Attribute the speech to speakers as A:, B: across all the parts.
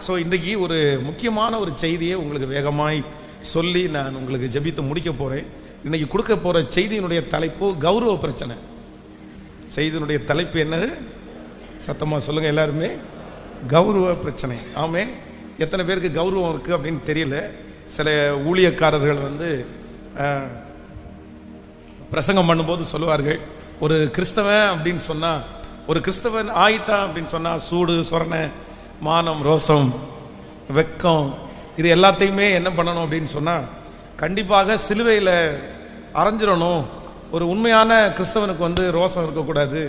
A: So இன்றைக்கி ஒரு முக்கியமான ஒரு செய்தியை உங்களுக்கு வேகமாய் சொல்லி நான் உங்களுக்கு ஜெபித்து முடிக்க போகிறேன். இன்றைக்கி கொடுக்க போகிற செய்தியினுடைய தலைப்பு கௌரவ பிரச்சனை. செய்தியினுடைய தலைப்பு என்னது? சத்தமாக சொல்லுங்கள் எல்லாருமே. கௌரவ பிரச்சனை. ஆமே. எத்தனை பேருக்கு கௌரவம் இருக்குது அப்படின்னு தெரியல. சில ஊழியக்காரர்கள் பிரசங்கம் பண்ணும்போது சொல்லுவார்கள், ஒரு கிறிஸ்தவன் அப்படின்னு சொன்னால், ஒரு கிறிஸ்தவன் ஆயிட்டான் அப்படின்னு சொன்னால் சூடு சொரணை மானம் ரோசம் வெக்கம் இது எல்லாத்தையுமே என்ன பண்ணணும் அப்படின்னு சொன்னால் கண்டிப்பாக சிலுவையில் அரைஞ்சிடணும். ஒரு உண்மையான கிறிஸ்தவனுக்கு ரோசம் இருக்கக்கூடாது.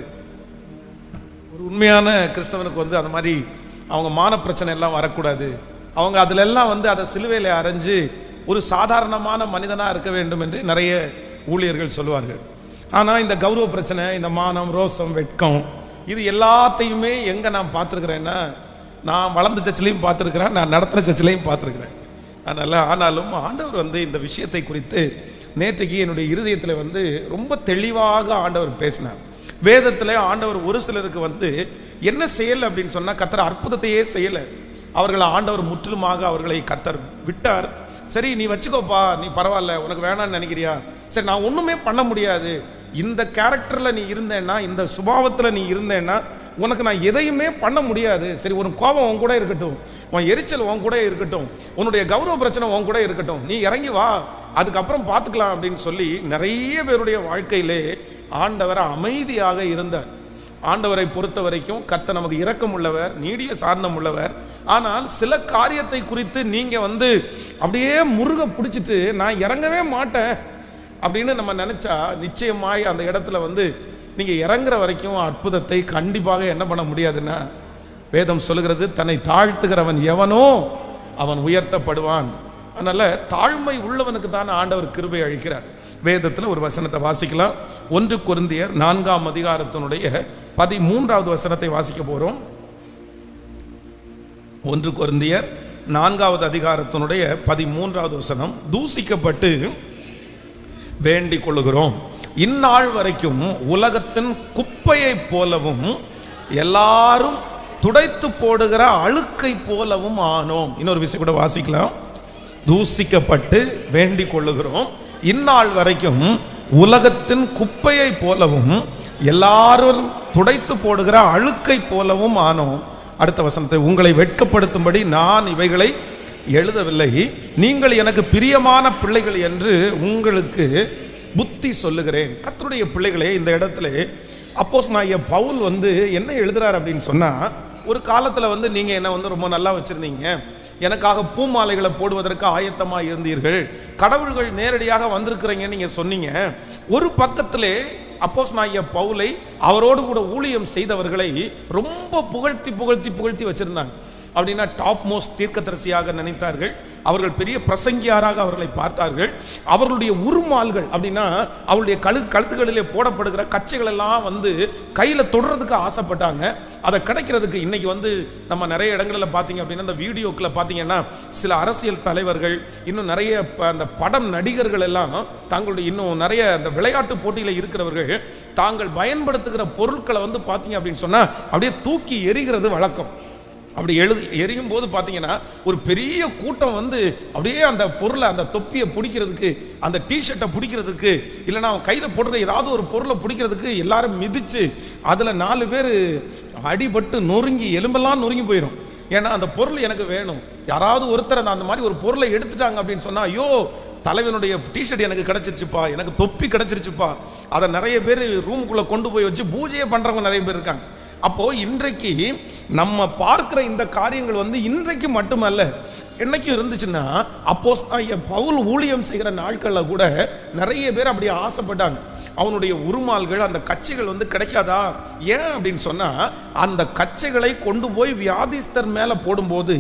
A: ஒரு உண்மையான கிறிஸ்தவனுக்கு அந்த மாதிரி அவங்க மான பிரச்சனை எல்லாம் வரக்கூடாது. அவங்க அதிலெல்லாம் அதை சிலுவையில் அரைஞ்சு ஒரு சாதாரணமான மனிதனாக இருக்க வேண்டும் என்று நிறைய ஊழியர்கள் சொல்லுவார்கள். ஆனால் இந்த கௌரவ பிரச்சனை, இந்த மானம் ரோசம் வெட்கம் இது எல்லாத்தையுமே எங்கே நான் பார்த்துருக்குறேன்னா, நான் வளர்ந்த சர்ச்சிலையும் பார்த்துருக்குறேன், நான் நடத்துகிற சர்ச்சிலையும் பார்த்துருக்குறேன். அதனால் ஆனாலும் ஆண்டவர் இந்த விஷயத்தை குறித்து நேற்றைக்கு என்னுடைய இருதயத்தில் ரொம்ப தெளிவாக ஆண்டவர் பேசினார். வேதத்தில் ஆண்டவர் ஒரு சிலருக்கு என்ன செய்யலை அப்படின்னு சொன்னால், கர்த்தர் அற்புதத்தையே செய்யலை. அவர்களை ஆண்டவர் முற்றிலுமாக அவர்களை கர்த்தர் விட்டார். சரி நீ வச்சுக்கோப்பா, நீ பரவாயில்ல, உனக்கு வேணான்னு நினைக்கிறியா, சரி நான் ஒன்றுமே பண்ண முடியாது, இந்த கேரக்டரில் நீ இருந்தேன்னா, இந்த சுபாவத்தில் நீ இருந்தேன்னா உனக்கு நான் எதையுமே பண்ண முடியாது. சரி உன் கோபம் உன் கூட இருக்கட்டும், உன் எரிச்சல் உன் கூட இருக்கட்டும், உன்னுடைய கௌரவ பிரச்சனை உன் கூட இருக்கட்டும், நீ இறங்கி வா, அதுக்கப்புறம் பார்த்துக்கலாம் அப்படின்னு சொல்லி நிறைய பேருடைய வாழ்க்கையிலே ஆண்டவர் அமைதியாக இருந்தார். ஆண்டவரை பொறுத்த வரைக்கும் கர்த்தர் நமக்கு இரக்கம் உள்ளவர், நீடிய சார்ந்தம் உள்ளவர். ஆனால் சில காரியத்தை குறித்து நீங்கள் அப்படியே முருக பிடிச்சிட்டு நான் இறங்கவே மாட்டேன் அப்படின்னு நம்ம நினச்சா நிச்சயமாய் அந்த இடத்துல நீங்கள் இறங்குற வரைக்கும் அற்புதத்தை கண்டிப்பாக என்ன பண்ண முடியாதுன்னா, வேதம் சொல்லுகிறது, தன்னை தாழ்த்துகிறவன் எவனோ அவன் உயர்த்தப்படுவான். அதனால் தாழ்மை உள்ளவனுக்கு தான் ஆண்டவர் கிருபை அளிக்கிறார். வேதத்தில் ஒரு வசனத்தை வாசிக்கலாம். 1 கொரிந்தியர் 4ஆம் அதிகாரத்தினுடைய 13வது வசனத்தை வாசிக்க போகிறோம். 1 கொரிந்தியர் 4வது அதிகாரத்தினுடைய 13வது வசனம். தூசிக்கப்பட்டு வேண்டிக் கொள்ளுகிறோம், இந்நாள் வரைக்கும் உலகத்தின் குப்பையை போலவும் எல்லாரும் துடைத்து போடுகிற அழுக்கை போலவும் ஆனோம். இன்னொரு விஷயம் கூட வாசிக்கலாம். தூசிக்கப்பட்டு வேண்டிக் கொள்ளுகிறோம், இந்நாள் வரைக்கும் உலகத்தின் குப்பையை போலவும் எல்லாரும் துடைத்து போடுகிற அழுக்கை போலவும் ஆனோம். அடுத்த வசனத்தை, உங்களை வெட்கப்படுத்தும்படி நான் இவைகளை எழுதவில்லை, நீங்கள் எனக்கு பிரியமான பிள்ளைகள் என்று உங்களுக்கு புத்தி சொல்லுகிறேன். கர்த்தருடைய பிள்ளைகளே, இந்த இடத்துல அப்போஸ்தலனாகிய பவுல் என்ன எழுதுறார் அப்படின்னு சொன்னா, ஒரு காலத்துல நீங்க என்ன ரொம்ப நல்லா வச்சிருந்தீங்க, எனக்காக பூமாலைகளை போடுவதற்கு ஆயத்தமாக இருந்தீர்கள், கடவுள்கள் நேரடியாக வந்திருக்கிறீங்கன்னு நீங்கள் சொன்னீங்க. ஒரு பக்கத்திலே அப்போஸ்தலனாகிய பவுலை அவரோடு கூட ஊழியம் செய்தவர்களை ரொம்ப புகழ்த்தி புகழ்த்தி புகழ்த்தி வச்சிருந்தாங்க. அப்படின்னா டாப் மோஸ்ட் தீர்க்கதரிசியாக நினைத்தார்கள். அவர்கள் பெரிய பிரசங்கியாராக அவர்களை பார்த்தார்கள். அவர்களுடைய உருமால்கள் அப்படின்னா அவருடைய கழுத்துகளிலே போடப்படுகிற கச்சைகள் எல்லாம் கையில் தொடுறதுக்கு ஆசைப்பட்டாங்க. அதை கிடைக்கிறதுக்கு இன்னைக்கு நம்ம நிறைய இடங்களில் பார்த்தீங்க அப்படின்னா, இந்த வீடியோக்களை பார்த்தீங்கன்னா சில அரசியல் தலைவர்கள், இன்னும் நிறைய அந்த படம் நடிகர்கள் எல்லாம் தாங்களுடைய இன்னும் நிறைய அந்த விளையாட்டு போட்டியில் இருக்கிறவர்கள் தாங்கள் பயன்படுத்துகிற பொருட்களை பார்த்தீங்க அப்படின்னு சொன்னால் அப்படியே தூக்கி எறிகிறது வழக்கம். அப்படி எரியும் போது பார்த்தீங்கன்னா ஒரு பெரிய கூட்டம் அப்படியே அந்த பொருளை, அந்த தொப்பியை பிடிக்கிறதுக்கு, அந்த டிஷர்ட்டை பிடிக்கிறதுக்கு, இல்லைன்னா அவன் கையில் போடுற ஏதாவது ஒரு பொருளை பிடிக்கிறதுக்கு எல்லாரும் மிதித்து அதில் 4 பேர் அடிபட்டு நொறுங்கி எலும்பெல்லாம் நொறுங்கி போயிடும். ஏன்னா அந்த பொருள் எனக்கு வேணும். யாராவது ஒருத்தர் அந்த மாதிரி ஒரு பொருளை எடுத்துட்டாங்க அப்படின்னு சொன்னால், ஐயோ தலைவனுடைய டிஷர்ட் எனக்கு கிடச்சிருச்சுப்பா, எனக்கு தொப்பி கிடச்சிருச்சுப்பா, அதை நிறைய பேர் ரூமுக்குள்ளே கொண்டு போய் வச்சு பூஜையை பண்ணுறவங்க நிறைய பேர் இருக்காங்க. அப்போது இன்றைக்கு நம்ம பார்க்குற இந்த காரியங்கள் இன்றைக்கு மட்டுமல்ல, என்னைக்கும் இருந்துச்சுன்னா, அப்போஸ்தலனாகிய பவுல் ஊழியம் செய்கிற நாட்களில் கூட நிறைய பேர் அப்படி ஆசைப்பட்டாங்க. அவனுடைய உருமால்கள், அந்த கச்சைகள் கிடைக்காதா? ஏன் அப்படின்னு சொன்னால், அந்த கச்சைகளை கொண்டு போய் வியாதிஸ்தர் மேலே போடும்போது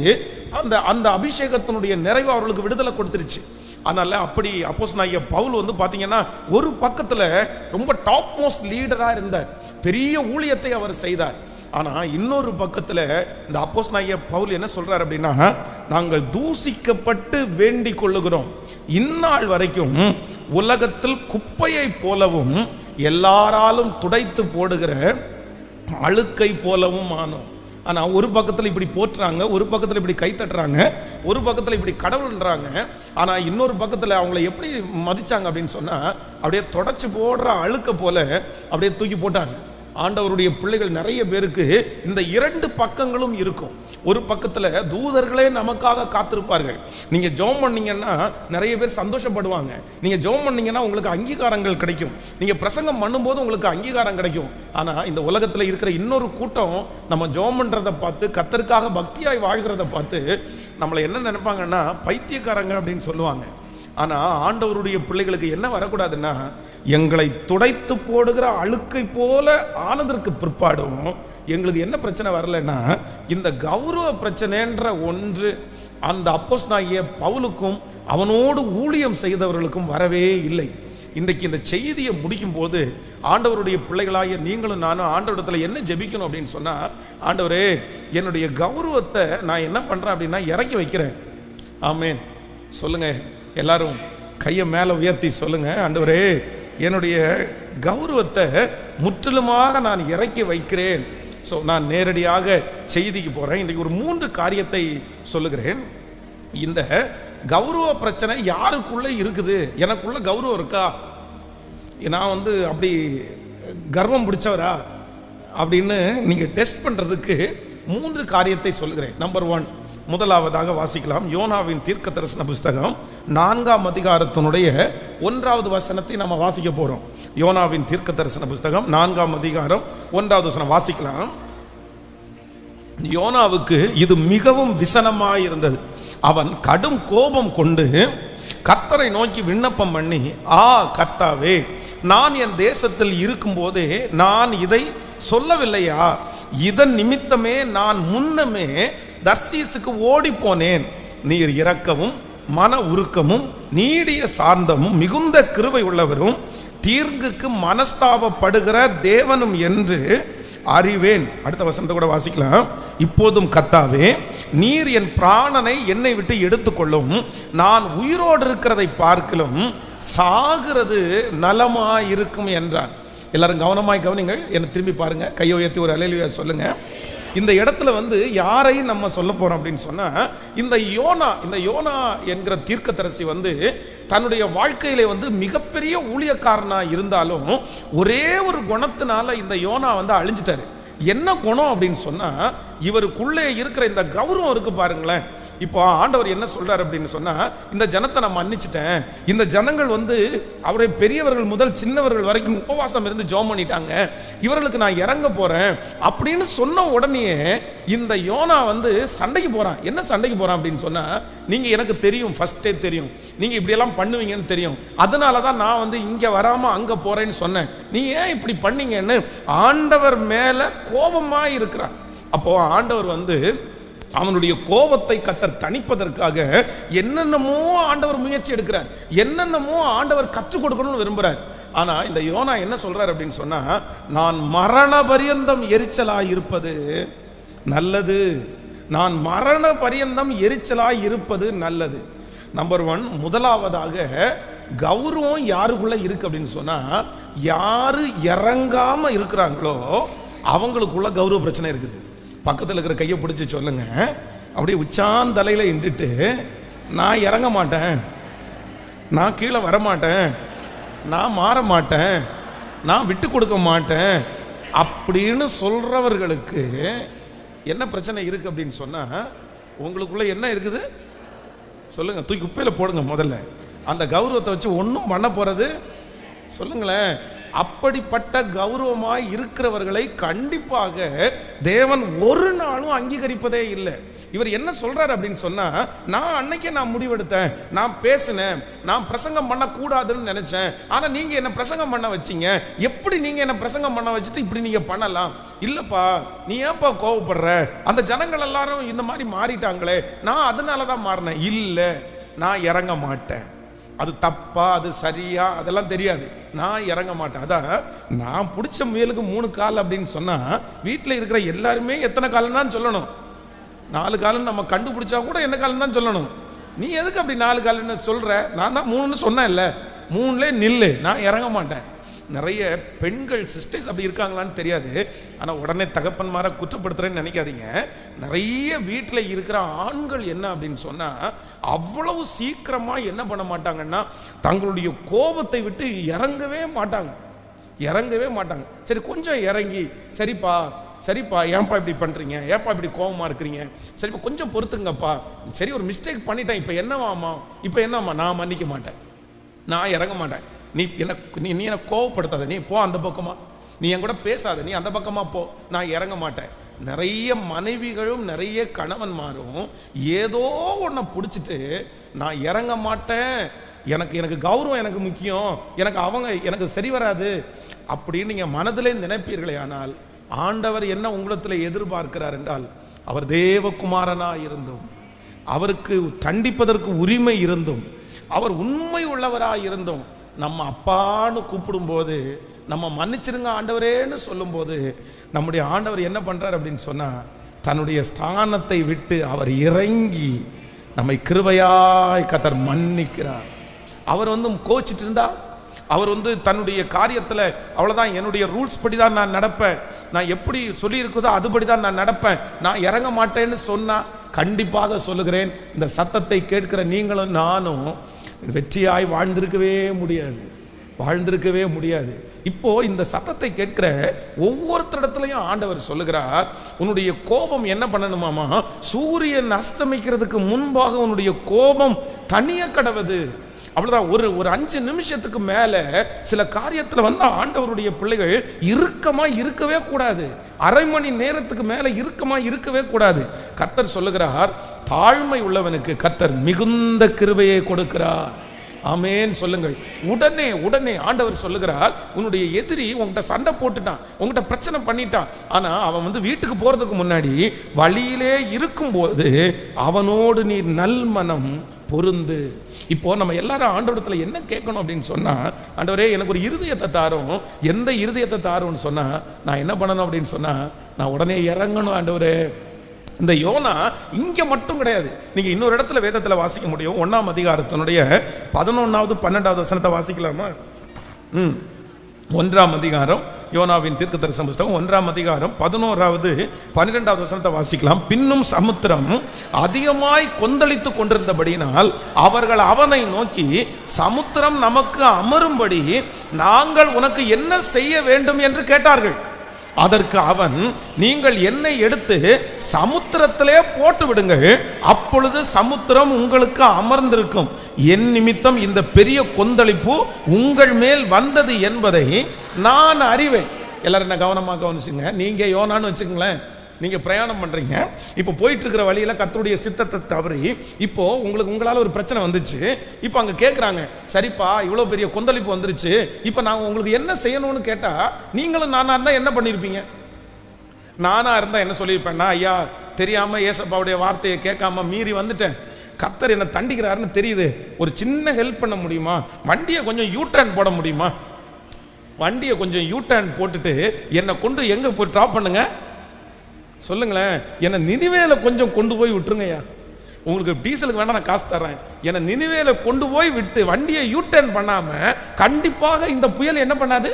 A: அந்த அந்த அபிஷேகத்தினுடைய நிறைவு அவர்களுக்கு விடுதலை கொடுத்துருச்சு. அதனால் அப்படி அப்போஸ்தலனாகிய பவுல் பார்த்தீங்கன்னா ஒரு பக்கத்தில் ரொம்ப டாப் மோஸ்ட் லீடராக இருந்தார், பெரிய ஊழியத்தை அவர் செய்தார். ஆனால் இன்னொரு பக்கத்தில் இந்த அப்போஸ்தலனாகிய பவுல் என்ன சொல்றார் அப்படின்னா, நாங்கள் தூசிக்கப்பட்டு வேண்டிக் கொள்ளுகிறோம், இந்நாள் வரைக்கும் உலகத்தில் குப்பையை போலவும் எல்லாராலும் துடைத்து போடுகிற அழுக்கை போலவும் ஆனோம். ஆனால் ஒரு பக்கத்தில் இப்படி போற்றுறாங்க, ஒரு பக்கத்தில் இப்படி கை தட்டுறாங்க, ஒரு பக்கத்தில் இப்படி கடவுள்ன்றாங்க. ஆனால் இன்னொரு பக்கத்தில் அவங்கள எப்படி மதிச்சாங்க அப்படின்னு சொன்னால், அப்படியே தொடச்சி போடுற அழுக்க போல அப்படியே தூக்கி போட்டாங்க. ஆண்டவருடைய பிள்ளைகள் நிறைய பேருக்கு இந்த இரண்டு பக்கங்களும் இருக்கும். ஒரு பக்கத்தில் தூதர்களே நமக்காக காத்திருப்பார்கள். நீங்கள் ஜெபம் பண்ணீங்கன்னா நிறைய பேர் சந்தோஷப்படுவாங்க. நீங்கள் ஜெபம் பண்ணீங்கன்னா உங்களுக்கு அங்கீகாரங்கள் கிடைக்கும். நீங்கள் பிரசங்கம் பண்ணும்போது உங்களுக்கு அங்கீகாரம் கிடைக்கும். ஆனால் இந்த உலகத்தில் இருக்கிற இன்னொரு கூட்டம் நம்ம ஜெபம் பண்ணுறதை பார்த்து, கர்த்தருக்காக பக்தியாய் வாழ்கிறத பார்த்து நம்மளை என்ன நினைப்பாங்கன்னா பைத்தியக்காரங்க அப்படின்னு சொல்லுவாங்க. ஆனால் ஆண்டவருடைய பிள்ளைகளுக்கு என்ன வரக்கூடாதுன்னா, எங்களை துடைத்து போடுகிற அழுக்கை போல ஆனதற்கு பிற்பாடும் எங்களுக்கு என்ன பிரச்சனை வரலைன்னா, இந்த கௌரவ பிரச்சனைன்ற ஒன்று அந்த அப்போஸ்தலனாகிய பவுலுக்கும் அவனோடு ஊழியம் செய்தவர்களுக்கும் வரவே இல்லை. இன்றைக்கு இந்த செய்தியை முடிக்கும் போது ஆண்டவருடைய பிள்ளைகளாகிய நீங்களும் நானும் ஆண்டவரிடத்தில் என்ன ஜெபிக்கணும் அப்படின்னு சொன்னால், ஆண்டவரே என்னுடைய கௌரவத்தை நான் என்ன பண்ணுறேன் அப்படின்னா இறக்கி வைக்கிறேன். ஆமேன் சொல்லுங்க. எல்லாரும் கையை மேலே உயர்த்தி சொல்லுங்க, ஆண்டவரே என்னுடைய கௌரவத்தை முற்றிலுமாக நான் இறக்கி வைக்கிறேன். ஸோ நான் நேரடியாக செய்திக்கு போகிறேன். இன்றைக்கு ஒரு 3 காரியத்தை சொல்லுகிறேன். இந்த கௌரவ பிரச்சனை யாருக்குள்ளே இருக்குது? எனக்குள்ள கௌரவம் இருக்கா? நான் அப்படி கர்வம் பிடிச்சவரா அப்படின்னு நீங்கள் டெஸ்ட் பண்ணுறதுக்கு 3 காரியத்தை சொல்லுகிறேன். நம்பர் 1, முதலாவதாக வாசிக்கலாம். யோனாவின் தீர்க்கதரிசன புஸ்தகம் 4ஆம் அதிகாரத்தினுடைய 1வது வசனத்தை நம்ம வாசிக்க போறோம். யோனாவின் தீர்க்கதரிசன புஸ்தகம் 4ஆம் அதிகாரம் 1வது வசனம் வாசிக்கலாம். யோனாவுக்கு இது மிகவும் விசனமாயிருந்தது. அவன் கடும் கோபம் கொண்டு கர்த்தரை நோக்கி விண்ணப்பம் பண்ணி, கர்த்தாவே, நான் என் தேசத்தில் இருக்கும் போதே நான் இதை சொல்லவில்லையா? இதன் நிமித்தமே நான் முன்னமே தர்சீசுக்கு ஓடி போனேன். நீர் இரக்கமும் மன உருக்கமும் நீடிய சாந்தமும் மிகுந்த கிருபை உள்ளவரும் தீர்ங்குக்கு மனஸ்தாபப்படுகிற தேவனும் என்று அறிவேன். அடுத்த வசனத்தை கூட வாசிக்கலாம். இப்போதும் கர்த்தாவே, நீர் என் பிராணனை என்னை விட்டு எடுத்துக்கொள்ளும். நான் உயிரோடு இருக்கிறதை பார்க்கலும் சாகிறது நலமாயிருக்கும் என்றான். எல்லாரும் கவனமாய் கவனிங்கள். என்னை திரும்பி பாருங்க, கையை உயர்த்தி ஒரு அல்லேலூயா சொல்லுங்க. இந்த இடத்துல யாரையும் நம்ம சொல்ல போறோம் அப்படின்னு சொன்னா, இந்த யோனா என்கிற தீர்க்கதரிசி தன்னுடைய வாழ்க்கையிலே மிகப்பெரிய ஊழியக்காரனா இருந்தாலும் ஒரே ஒரு குணத்தினால இந்த யோனா அழிஞ்சிட்டாரு. என்ன குணம் அப்படின்னு சொன்னா, இவருக்குள்ளே இருக்கிற இந்த கௌரவம் இருக்கு பாருங்களேன். இப்போ ஆண்டவர் என்ன சொல்றாரு அப்படின்னு சொன்னா, இந்த ஜனத்தை நான் மன்னிச்சிட்டேன். இந்த ஜனங்கள் அவரை பெரியவர்கள் முதல் சின்னவர்கள் வரைக்கும் உபவாசம் இருந்து ஜெபம் பண்ணிட்டாங்க. இவர்களுக்கு நான் இறங்க போறேன் அப்படின்னு சொன்ன உடனே இந்த யோனா சண்டைக்கு போறான். என்ன சண்டைக்கு போறான் அப்படின்னு சொன்னா, நீங்க எனக்கு தெரியும், ஃபர்ஸ்டே தெரியும், நீங்க இப்படியெல்லாம் பண்ணுவீங்கன்னு தெரியும். அதனால தான் நான் இங்க வராம அங்க போறேன்னு சொன்னேன். நீ ஏன் இப்படி பண்ணீங்கன்னு ஆண்டவர் மேல கோபமா இருக்கிறான். அப்போ ஆண்டவர் அவனுடைய கோபத்தை கர்த்தர் தணிப்பதற்காக என்னென்னமோ ஆண்டவர் முயற்சி எடுக்கிறார், என்னென்னமோ ஆண்டவர் கற்றுக் கொடுக்கணும்னு விரும்புறார். ஆனா இந்த யோனா என்ன சொல்றார் அப்படின்னு சொன்னா, நான் மரண பரியந்தம் எரிச்சலாய் இருப்பது நல்லது. நான் மரண பரியந்தம் எரிச்சலாய் இருப்பது நல்லது. நம்பர் 1, முதலாவதாக கௌரவம் யாருக்குள்ள இருக்கு அப்படின்னு சொன்னா, யாரு இறங்காம இருக்கிறாங்களோ அவங்களுக்குள்ள கௌரவ பிரச்சனை இருக்குது. பக்கத்தில் இருக்கிற கையை பிடிச்சி சொல்லுங்க, அப்படியே உச்சாந்தலையில் இன்றுட்டு, நான் இறங்க மாட்டேன், நான் கீழே வர மாட்டேன், நான் மாற மாட்டேன், நான் விட்டு கொடுக்க மாட்டேன் அப்படின்னு சொல்றவர்களுக்கு என்ன பிரச்சனை இருக்கு அப்படின்னு சொன்னா, உங்களுக்குள்ள என்ன இருக்குது சொல்லுங்க, தூக்கி குப்பையில் போடுங்க. முதல்ல அந்த கௌரவத்தை வச்சு ஒன்றும் பண்ண போறது சொல்லுங்களேன். அப்படிப்பட்ட கௌரவமாய் இருக்கிறவர்களை கண்டிப்பாக தேவன் ஒரு நாளும் அங்கீகரிப்பதே இல்லை. இவர் என்ன சொல்றாரு அப்படின்னு சொன்னா, நான் அன்னைக்கே நான் முடிவெடுத்தேன், நான் பேசினேன், நான் பிரசங்கம் பண்ண கூடாதுன்னு நினைச்சேன், ஆனா நீங்க என்ன பிரசங்கம் பண்ண வச்சீங்க. எப்படி நீங்க என்ன பிரசங்கம் பண்ண வச்சுட்டு இப்படி நீங்க பண்ணலாம்? இல்லப்பா, நீ ஏன்பா கோவப்படுற? அந்த ஜனங்கள் எல்லாரும் இந்த மாதிரி மாறிட்டாங்களே, நான் அதனாலதான் மாறினேன். இல்ல, நான் இறங்க மாட்டேன். அது தப்பா அது சரியா அதெல்லாம் தெரியாது, நான் இறங்க மாட்டேன். அதான் நான் பிடிச்ச முயலுக்கு 3 கால் அப்படின்னு சொன்னா, வீட்டில் இருக்கிற எல்லாருமே எத்தனை காலம் தான் சொல்லணும்? 4 காலம் நம்ம கண்டுபிடிச்சா கூட என்ன காலம் தான் சொல்லணும். நீ எதுக்கு அப்படி 4 காலன்னு சொல்ற? நான் தான் 3ன்னு சொன்னேன் இல்ல, 3லே நில்லு, நான் இறங்க மாட்டேன். நிறைய பெண்கள் சிஸ்டர்ஸ் அப்படி இருக்காங்களான்னு தெரியாது, ஆனால் உடனே தகப்பன்மாரை குற்றப்படுத்துறேன்னு நினைக்காதீங்க. நிறைய வீட்டில் இருக்கிற ஆண்கள் என்ன அப்படின்னு சொன்னால், அவ்வளவு சீக்கிரமாக என்ன பண்ண மாட்டாங்கன்னா, தங்களுடைய கோபத்தை விட்டு இறங்கவே மாட்டாங்க. சரி கொஞ்சம் இறங்கி, சரிப்பா ஏன்பா இப்படி பண்ணுறீங்க, ஏன்பா இப்படி கோபமாக இருக்கிறீங்க, சரிப்பா கொஞ்சம் பொறுத்துங்கப்பா, சரி ஒரு மிஸ்டேக் பண்ணிட்டேன், இப்போ என்னவாம்மா நான் மன்னிக்க மாட்டேன், நான் இறங்க மாட்டேன், நீ எனக்கு கோவப்படுத்தாத, நீ போ அந்த பக்கமா, நீ என் கூட பேசாத, நீ அந்த பக்கமா போ, நான் இறங்க மாட்டேன். நிறைய மனைவிகளும் நிறைய கணவன்மாரும் ஏதோ ஒன்றை பிடிச்சிட்டு நான் இறங்க மாட்டேன், எனக்கு கௌரவம் எனக்கு முக்கியம், எனக்கு சரி வராது அப்படின்னு நீங்கள் மனதிலே நினைப்பீர்களே. ஆனால் ஆண்டவர் என்ன உங்களிடத்தில் எதிர்பார்க்கிறார் என்றால், அவர் தேவகுமாரனாக இருந்தும், அவருக்கு தண்டிப்பதற்கு உரிமை இருந்தும், அவர் உண்மை உள்ளவராக இருந்தும், நம்ம அப்பான்னு கூப்பிடும்போது, நம்ம மன்னிச்சிருங்க ஆண்டவரேன்னு சொல்லும்போது, நம்முடைய ஆண்டவர் என்ன பண்ணுறார் அப்படின்னு சொன்னால், தன்னுடைய ஸ்தானத்தை விட்டு அவர் இறங்கி நம்மை கிருபையாய் கர்த்தர் மன்னிக்கிறார். அவர் கோச்சிட்டு இருந்தா, அவர் தன்னுடைய காரியத்தில் அவ்வளோதான், என்னுடைய ரூல்ஸ் படி தான் நான் நடப்பேன், நான் எப்படி சொல்லியிருக்குதோ அதுபடி தான் நான் நடப்பேன், நான் இறங்க மாட்டேன்னு சொன்னால், கண்டிப்பாக சொல்லுகிறேன், இந்த சத்தத்தை கேட்கிற நீங்களும் நானும் வெற்றியாய் வாழ்ந்திருக்கவே முடியாது. இப்போ இந்த சத்தத்தை கேட்கிற ஒவ்வொருத்தரிடத்துலையும் ஆண்டவர் சொல்லுகிறார், உன்னுடைய கோபம் என்ன பண்ணணுமாமா, சூரியன் அஸ்தமிக்கிறதுக்கு முன்பாக உன்னுடைய கோபம் தனிய கடவுது. அவ்வளவுதான். ஒரு 5 நிமிஷத்துக்கு மேல சில காரியத்தில் ஆண்டவருடைய பிள்ளைகள் இறுக்கமா இருக்கவே கூடாது. அரை மணி நேரத்துக்கு மேல இறுக்கமா இருக்கவே கூடாது. கர்த்தர் சொல்லுகிறார், தாழ்மை உள்ளவனுக்கு கர்த்தர் மிகுந்த கிருபையை கொடுக்கிறார். ஆமென் சொல்லுங்கள். உடனே ஆண்டவர் சொல்லுகிறார், உன்னுடைய எதிரி உங்கள்கிட்ட சண்டை போட்டுட்டான், உங்கள்கிட்ட பிரச்சனை பண்ணிட்டான், ஆனா அவன் வீட்டுக்கு போறதுக்கு முன்னாடி வழியிலே இருக்கும்போது அவனோடு நீ நல்மனம் பொருந்து. இப்போ நம்ம எல்லாரும் ஆண்டவரத்தில் என்ன கேட்கணும் அப்படின்னு சொன்னா, ஆண்டவரே எனக்கு ஒரு இருதயத்தை தாரும். எந்த இருதயத்தை தாரும்னு சொன்னா, நான் என்ன பண்ணணும் அப்படின்னு சொன்னா, நான் உடனே இறங்கணும் ஆண்டவரே. இந்த யோனா இங்க மட்டும் கிடையாது, நீங்க இன்னொரு இடத்துல வேதத்தில் வாசிக்க முடியும். 1ஆம் அதிகாரத்தினுடைய 11வது 12வது வசனத்தை வாசிக்கலாமா? 1ஆம் அதிகாரம் யோனாவின் தீர்க்கதரிசன புத்தகம் 1ஆம் அதிகாரம் 11வது 12வது வசனத்தை வாசிக்கலாம். பின்னும் சமுத்திரம் அதிகமாய் கொந்தளித்து கொண்டிருந்தபடியினால் அவர்கள் அவனை நோக்கி, சமுத்திரம் நமக்கு அமரும்படி நாங்கள் உனக்கு என்ன செய்ய வேண்டும் என்று கேட்டார்கள். அதற்கு அவன், நீங்கள் என்னை எடுத்து சமுத்திரத்திலே போட்டு விடுங்கள், அப்பொழுது சமுத்திரம் உங்களுக்கு அமர்ந்திருக்கும். என் நிமித்தம் இந்த பெரிய கொந்தளிப்பு உங்கள் மேல் வந்தது என்பதை நான் அறிவேன். எல்லாரும் என்ன கவனமாக கவனிச்சுங்க. நீங்க யோனான்னு வச்சுக்கங்களேன், நீங்க பிரயாணம் பண்றீங்க, இப்போ போயிட்டு இருக்கிற வழியில கர்த்தருடைய சித்தத்தை தவறி இப்போ உங்களால ஒரு பிரச்சனை வந்துச்சு. இப்போ அங்க கேட்குறாங்க, சரிப்பா இவ்வளவு பெரிய கொந்தளிப்பு வந்துருச்சு, இப்போ நான் உங்களுக்கு என்ன செய்யணும்னு கேட்டா, நீங்களும் நானா இருந்தா என்ன பண்ணிருப்பீங்க? நானா இருந்தா என்ன சொல்லியிருப்பேன்னா, ஐயா தெரியாம ஏசப்பாவுடைய வார்த்தையை கேட்காம மீறி வந்துட்டேன், கர்த்தர் என்ன தண்டிக்கிறாருன்னு தெரியுது, ஒரு சின்ன ஹெல்ப் பண்ண முடியுமா, வண்டியை கொஞ்சம் யூட்டர்ன் போட முடியுமா, வண்டியை கொஞ்சம் யூட்டர்ன் போட்டுட்டு என்னை கொண்டு எங்க போய் ட்ராப் பண்ணுங்க சொல்லுங்களேன், என்னை நினிவேல கொஞ்சம் கொண்டு போய் விட்டுருங்கய்யா, உங்களுக்கு டீசலுக்கு வேணா நான் காசு தரேன், என்னை நினிவேல கொண்டு போய் விட்டு வண்டியை யூட்டர்ன் பண்ணாம கண்டிப்பாக இந்த புயல் என்ன பண்ணாது.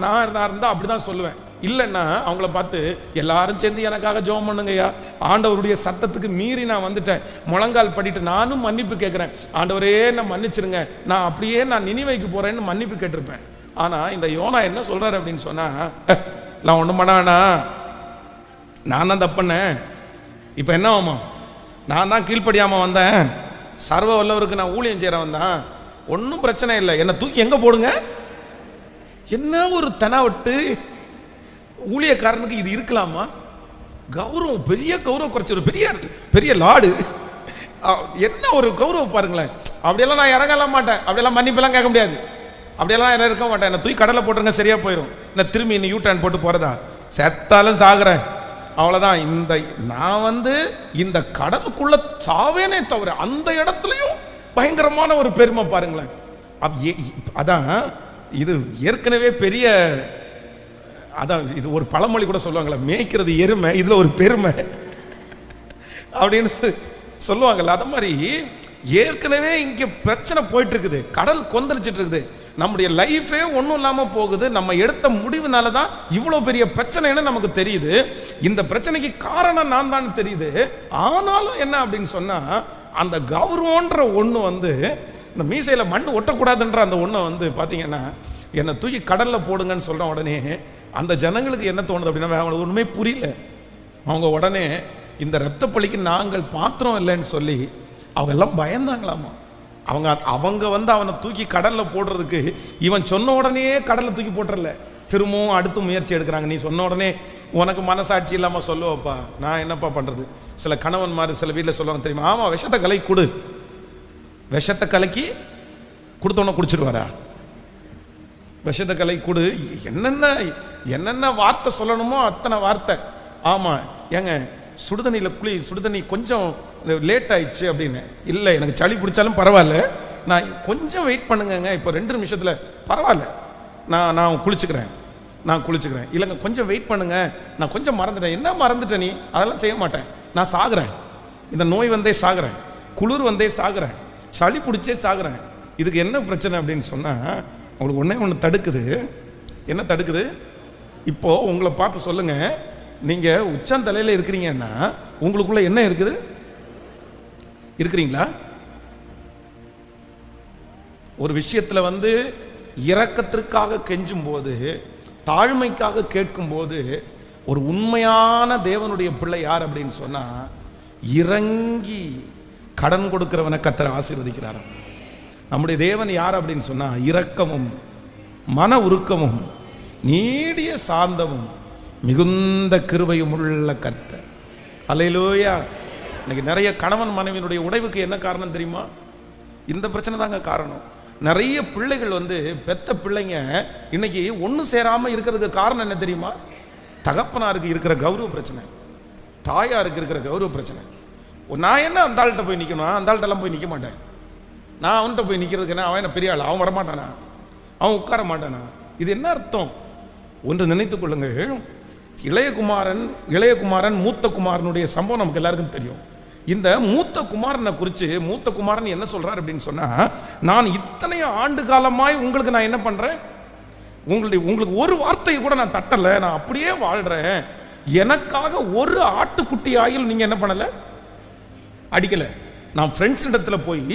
A: நான் இருந்தா அப்படிதான் சொல்லுவேன். இல்லைன்னா அவங்கள பார்த்து எல்லாரும் சேர்ந்து எனக்காக ஜெபம் பண்ணுங்கய்யா, ஆண்டவருடைய சத்தத்துக்கு மீறி நான் வந்துட்டேன், முழங்கால் படிட்டு நானும் மன்னிப்பு கேட்குறேன், ஆண்டவரே நான் மன்னிச்சிருங்க, நான் அப்படியே நான் நினிவைக்கு போறேன்னு மன்னிப்பு கேட்டிருப்பேன். ஆனா இந்த யோனா என்ன சொல்றாரு அப்படின்னு சொன்னா, நான் ஒன்றும் பண்ண வேணாம், நான் தான் தப்புனேன், இப்போ என்ன ஆமா, நான் தான் கீழ்ப்படியாமல் வந்தேன், சர்வ வல்லவருக்கு நான் ஊழியம் செய்கிறவன் தான், ஒன்றும் பிரச்சனை இல்லை, என்னை தூக்கி எங்கே போடுங்க. என்ன ஒரு தெனாவட்டு ஊழியக்காரனுக்கு இது இருக்கலாமா? கௌரவம், பெரிய கௌரவம் குறைச்சி, ஒரு பெரிய லாடு, என்ன ஒரு கௌரவம் பாருங்களேன். அப்படியெல்லாம் நான் இறங்கலாம் மாட்டேன், அப்படியெல்லாம் மன்னிப்பெல்லாம் கேட்க முடியாது, அப்படியெல்லாம் இருக்க மாட்டேன், என்னை தூக்கி கடலை போட்டுருங்க சரியா போயிடும், என்ன திரும்பி இன்னும் யூட்டர்ன் போட்டு போகிறதா, செத்தாலும் சாகுறேன் அவ்வளோதான். நான் இந்த கடலுக்குள்ள சாவேனே தவிர அந்த இடத்துலையும் பயங்கரமான ஒரு பெருமை பாருங்களேன். அதான் இது ஏற்கனவே பெரிய, அதான் இது ஒரு பழமொழி கூட சொல்லுவாங்களே, மேய்க்கிறது எருமை, இதுல ஒரு பெருமை அப்படின்னு சொல்லுவாங்கல்ல. அது மாதிரி ஏற்கனவே இங்க பிரச்சனை போயிட்டு இருக்குது, கடல் கொந்தளிச்சிட்டு இருக்குது, நம்முடைய லைஃபே ஒன்றும் இல்லாமல் போகுது. நம்ம எடுத்த முடிவுனால தான் இவ்வளோ பெரிய பிரச்சனைன்னு நமக்கு தெரியுது. இந்த பிரச்சனைக்கு காரணம் நான் தான் தெரியுது. ஆனாலும் என்ன அப்படின்னு சொன்னால், அந்த கௌரவன்ற ஒன்று இந்த மீசையில் மண் ஒட்டக்கூடாதுன்ற அந்த ஒன்றை பார்த்தீங்கன்னா, என்னை தூக்கி கடலில் போடுங்கன்னு சொல்கிற உடனே அந்த ஜனங்களுக்கு என்ன தோணுது அப்படின்னா, அவங்களுக்கு ஒன்றுமே புரியல. அவங்க உடனே இந்த இரத்த பழிக்கு நாங்கள் பாத்திரம் இல்லைன்னு சொல்லி அவங்க எல்லாம் பயந்தாங்களாமா. அவங்க அவனை தூக்கி கடலில் போடுறதுக்கு இவன் சொன்ன உடனே கடலில் தூக்கி போட்டுறல, திரும்பவும் அடுத்து முயற்சி எடுக்கிறாங்க. நீ சொன்ன உடனே உனக்கு மனசாட்சி இல்லாமல் சொல்லுவப்பா, நான் என்னப்பா பண்ணுறது? சில கணவன் மாதிரி சில வீட்டில் சொல்லுவாங்க தெரியுமா, ஆமாம் விஷத்தை கலக்கி கொடு, விஷத்தை கலக்கி கொடுத்தவன குடிச்சிருவாரா? விஷத்தை கலக்கி கொடு, என்னென்ன வார்த்தை சொல்லணுமோ அத்தனை வார்த்தை. ஆமாம் ஏங்க சுடுதண்ணியில் சுடுதண்ணி கொஞ்சம் லேட் ஆயிடுச்சு அப்படின்னு. இல்லை எனக்கு சளி பிடிச்சாலும் பரவாயில்ல, நான் கொஞ்சம் வெயிட் பண்ணுங்க, இப்போ 2 நிமிஷத்தில் பரவாயில்ல, நான் குளிச்சுக்கிறேன். இல்லைங்க கொஞ்சம் வெயிட் பண்ணுங்க, நான் கொஞ்சம் மறந்துட்டேன். என்ன மறந்துட்டேன் நீ? அதெல்லாம் செய்ய மாட்டேன், நான் சாகுறேன், இந்த நோய் வந்தே சாகுறேன், குளிர் வந்தே சாகுறேன், சளி பிடிச்சே சாகுறேன். இதுக்கு என்ன பிரச்சனை அப்படின்னு சொன்னால், உங்களுக்கு ஒன்று தடுக்குது. என்ன தடுக்குது? இப்போது உங்களை பார்த்து சொல்லுங்கள், நீங்கள் உச்சந்தலையில் இருக்கிறீங்கன்னா உங்களுக்குள்ள என்ன இருக்குது? இருக்கிறீங்களா? ஒரு விஷயத்தில் இரக்கத்திற்காக கெஞ்சும் போது, தாழ்மைக்காக கேட்கும் போது, ஒரு உண்மையான தேவனுடைய பிள்ளை யார் அப்படின்னு சொன்னா, இறங்கி கடன் கொடுக்கிறவனை கர்த்தர் ஆசீர்வதிக்கிறார். நம்முடைய தேவன் யார் அப்படின்னு சொன்னா, இரக்கமும் மன உருக்கமும் நீடிய சாந்தமும் மிகுந்த கிருபையும் உள்ள கர்த்தர். அல்லேலூயா. இன்னைக்கு நிறைய கணவன் மனைவியினுடைய உடைவுக்கு என்ன காரணம் தெரியுமா? இந்த பிரச்சனை தாங்க காரணம். நிறைய பிள்ளைகள் பெத்த பிள்ளைங்க இன்னைக்கு ஒன்று சேராமல் இருக்கிறதுக்கு காரணம் என்ன தெரியுமா? தகப்பனாருக்கு இருக்கிற கௌரவ பிரச்சனை, தாயாருக்கு இருக்கிற கௌரவ பிரச்சனை. நான் என்ன அந்த ஆள்கிட்ட போய் நிற்கணும்? அந்த ஆள்கிட்டலாம் போய் நிற்க மாட்டேன். நான் அவன்கிட்ட போய் நிற்கிறதுக்கு என்ன? அவன் என்ன பெரிய ஆள்? அவன் வரமாட்டானா? அவன் உட்கார மாட்டானா? இது என்ன அர்த்தம்? ஒன்று நினைத்துக் கொள்ளுங்கள். இளையகுமாரன் மூத்த குமாரனுடைய சம்பவம் நமக்கு எல்லாருக்கும் தெரியும். இந்த மூத்த குமாரனை குறித்து மூத்த குமாரன் என்ன சொல்றார் அப்படின்னு சொன்னா, நான் இத்தனை ஆண்டு காலமாய் உங்களுக்கு நான் என்ன பண்றேன், உங்களுக்கு ஒரு வார்த்தையை கூட நான் தட்டல, நான் அப்படியே வாழ்றேன். எனக்காக ஒரு ஆட்டுக்குட்டி ஆயில் நீங்க என்ன பண்ணல, அடிக்கல. நான் ஃப்ரெண்ட்ஸ் இடத்துல போய்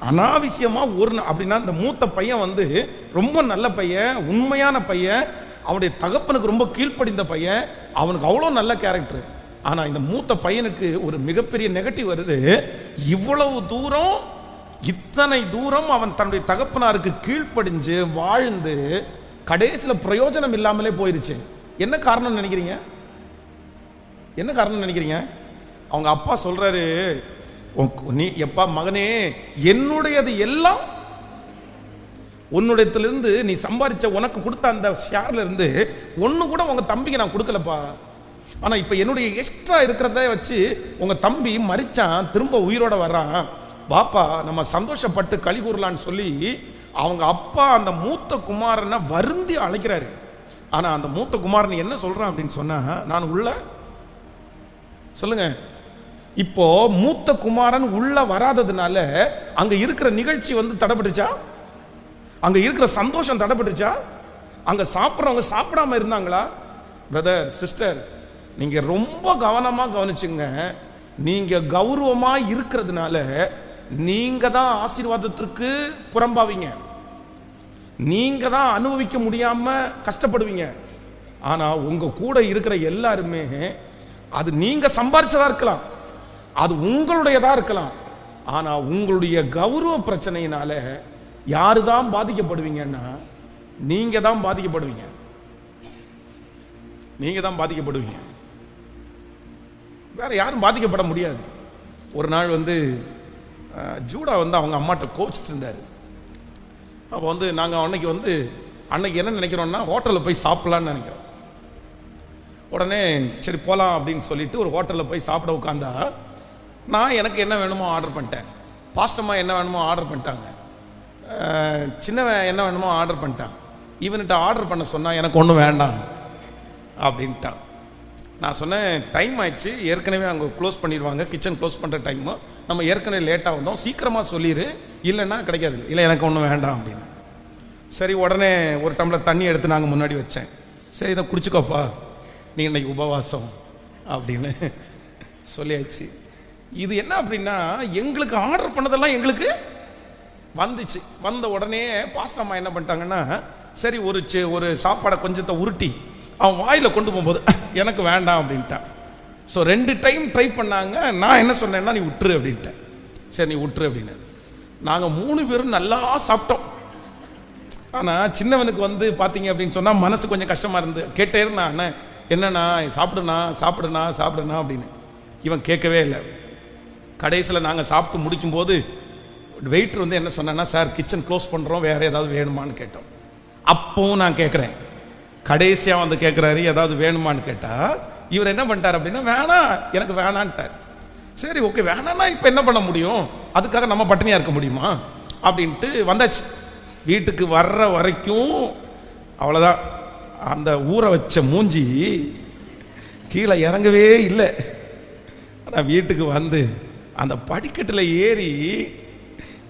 A: அனாவசியமா அப்படின்னா, இந்த மூத்த பையன் ரொம்ப நல்ல பையன், உண்மையான பையன், அவனுடைய தகப்பனுக்கு ரொம்ப கீழ்ப்படிந்த பையன், அவனுக்கு அவ்வளோ நல்ல கேரக்டர். ஆனால் இந்த மூத்த பையனுக்கு ஒரு மிகப்பெரிய நெகட்டிவ் வருது. இவ்வளவு தூரம், இத்தனை தூரம் அவன் தன்னுடைய தகப்பனாருக்கு கீழ்ப்படிஞ்சு வாழ்ந்து கடைசியில் பிரயோஜனம் இல்லாமலே போயிருச்சு. என்ன காரணம் நினைக்கிறீங்க? அவங்க அப்பா சொல்றாரு, நீ எப்பா மகனே, என்னுடையது எல்லாம் உன்னுடையத்திலிருந்து நீ சம்பாதிச்ச உனக்கு கொடுத்த அந்த ஷேர்ல இருந்து ஒன்று கூட உங்க தம்பிக்கு நான் கொடுக்கலப்பா. ஆனா இப்ப என்னுடைய எக்ஸ்ட்ரா இருக்கிறத வச்சு உங்க தம்பி மரிச்சான், திரும்ப உயிரோட வர்றான், வாப்பா நம்ம சந்தோஷப்பட்டு களி கூறலான்னு சொல்லி அவங்க அப்பா அந்த மூத்த குமாரனை வருந்தி அழைக்கிறாரு. ஆனா அந்த மூத்த குமாரன் என்ன சொல்றான் அப்படின்னு சொன்னா, நான் உள்ள சொல்லுங்க. இப்போ மூத்த குமாரன் உள்ள வராததுனால அங்க இருக்கிற நிகழ்ச்சி தடைப்பட்டுச்சா? அங்க இருக்கிற சந்தோஷம் தடைப்பட்டுச்சா? அங்க சாப்பிட்றவங்க சாப்பிடாம இருந்தாங்களா? பிரதர் சிஸ்டர், நீங்க ரொம்ப கவனமா கவனிச்சுங்க. நீங்க கௌரவமா இருக்கிறதுனால நீங்க தான் ஆசீர்வாதத்திற்கு புறம்பாவீங்க, நீங்க தான் அனுபவிக்க முடியாம கஷ்டப்படுவீங்க. ஆனா உங்க கூட இருக்கிற எல்லாருமே, அது நீங்க சம்பாரிச்சதா இருக்கலாம், அது உங்களுடையதா இருக்கலாம், ஆனா உங்களுடைய கௌரவ பிரச்சனையினால யாரு தான் பாதிக்கப்படுவீங்கன்னா, நீங்க தான் பாதிக்கப்படுவீங்க. வேற யாரும் பாதிக்கப்பட முடியாது. ஒரு நாள் ஜூடா அவங்க அம்மாட்ட கோச்சிட்டு இருந்தார். அப்போ நாங்கள் அன்னைக்கு என்ன நினைக்கிறோம்னா, ஹோட்டலில் போய் சாப்பிடலான்னு நினைக்கிறோம். உடனே சரி போகலாம் அப்படின்னு சொல்லிட்டு ஒரு ஹோட்டலில் போய் சாப்பிட உட்காந்தா, நான் எனக்கு என்ன வேணுமோ ஆர்டர் பண்ணிட்டேன், பாஸ்டம்மா என்ன வேணுமோ ஆர்டர் பண்ணிட்டாங்க, சின்னவன் என்ன வேணுமோ ஆர்டர் பண்ணிட்டான். இவன்கிட்ட ஆர்டர் பண்ண சொன்னால் எனக்கு ஒன்றும் வேண்டாம் அப்படின்ட்டான். நான் சொன்னேன், டைம் ஆயிடுச்சு, ஏற்கனவே அவங்க க்ளோஸ் பண்ணிடுவாங்க, கிச்சன் க்ளோஸ் பண்ணுற டைமு, நம்ம ஏற்கனவே லேட்டாக வந்தோம், சீக்கிரமாக சொல்லிடு, இல்லைன்னா கிடைக்காது. இல்லை எனக்கு ஒன்றும் வேண்டாம் அப்படின்னு. சரி, உடனே ஒரு டம்ளர் தண்ணி எடுத்து நாங்கள் முன்னாடி வச்சேன். சரி, இதை குடிச்சுக்கோப்பா, நீ இன்னைக்கு உபவாசம் அப்படின்னு சொல்லியாச்சு. இது என்ன அப்படின்னா, எங்களுக்கு ஆர்டர் பண்ணதெல்லாம் எங்களுக்கு வந்துச்சு. வந்த உடனே பாஸ்டர் அம்மா என்ன பண்ணிட்டாங்கன்னா, சரி ஒரு சாப்பாடை கொஞ்சத்தை உருட்டி அவன் வாயில் கொண்டு போகும்போது எனக்கு வேண்டாம் அப்படின்ட்டான். ஸோ 2 டைம் ட்ரை பண்ணாங்க. நான் என்ன சொன்னேன்னா, நீ விட்டுரு அப்படின்ட்டேன். சரி, நீ விட்டுரு அப்படின்னு. நாங்கள் 3 பேரும் நல்லா சாப்பிட்டோம். ஆனால் சின்னவனுக்கு வந்து பார்த்தீங்க அப்படின்னு சொன்னால் மனசு கொஞ்சம் கஷ்டமாக இருந்து கேட்டே இருந்தான், அண்ணன் என்னண்ணா சாப்பிடுண்ணா அப்படின்னு. இவன் கேட்கவே இல்லை. கடைசியில் நாங்கள் சாப்பிட்டு முடிக்கும்போது வெயிட்டர் வந்து என்ன சொன்னா, சார் கிச்சன் க்ளோஸ் பண்ணுறோம், வேறு ஏதாவது வேணுமான்னு கேட்டோம். அப்பவும் நான் கேட்குறேன், கடைசியாக வந்து கேட்குறாரு ஏதாவது வேணுமான்னு கேட்டால் இவர் என்ன பண்ணிட்டார் அப்படின்னா, வேணாம் எனக்கு வேணான்ட்டார். சரி, ஓகே, வேணான்னா இப்போ என்ன பண்ண முடியும், அதுக்காக நம்ம பட்டினியாக இருக்க முடியுமா அப்படின்ட்டு வந்தாச்சு. வீட்டுக்கு வர்ற வரைக்கும் அவ்வளோதான், அந்த ஊற வச்ச மூஞ்சி கீழே இறங்கவே இல்லை. ஆனால் வீட்டுக்கு வந்து அந்த படிக்கட்டில் ஏறி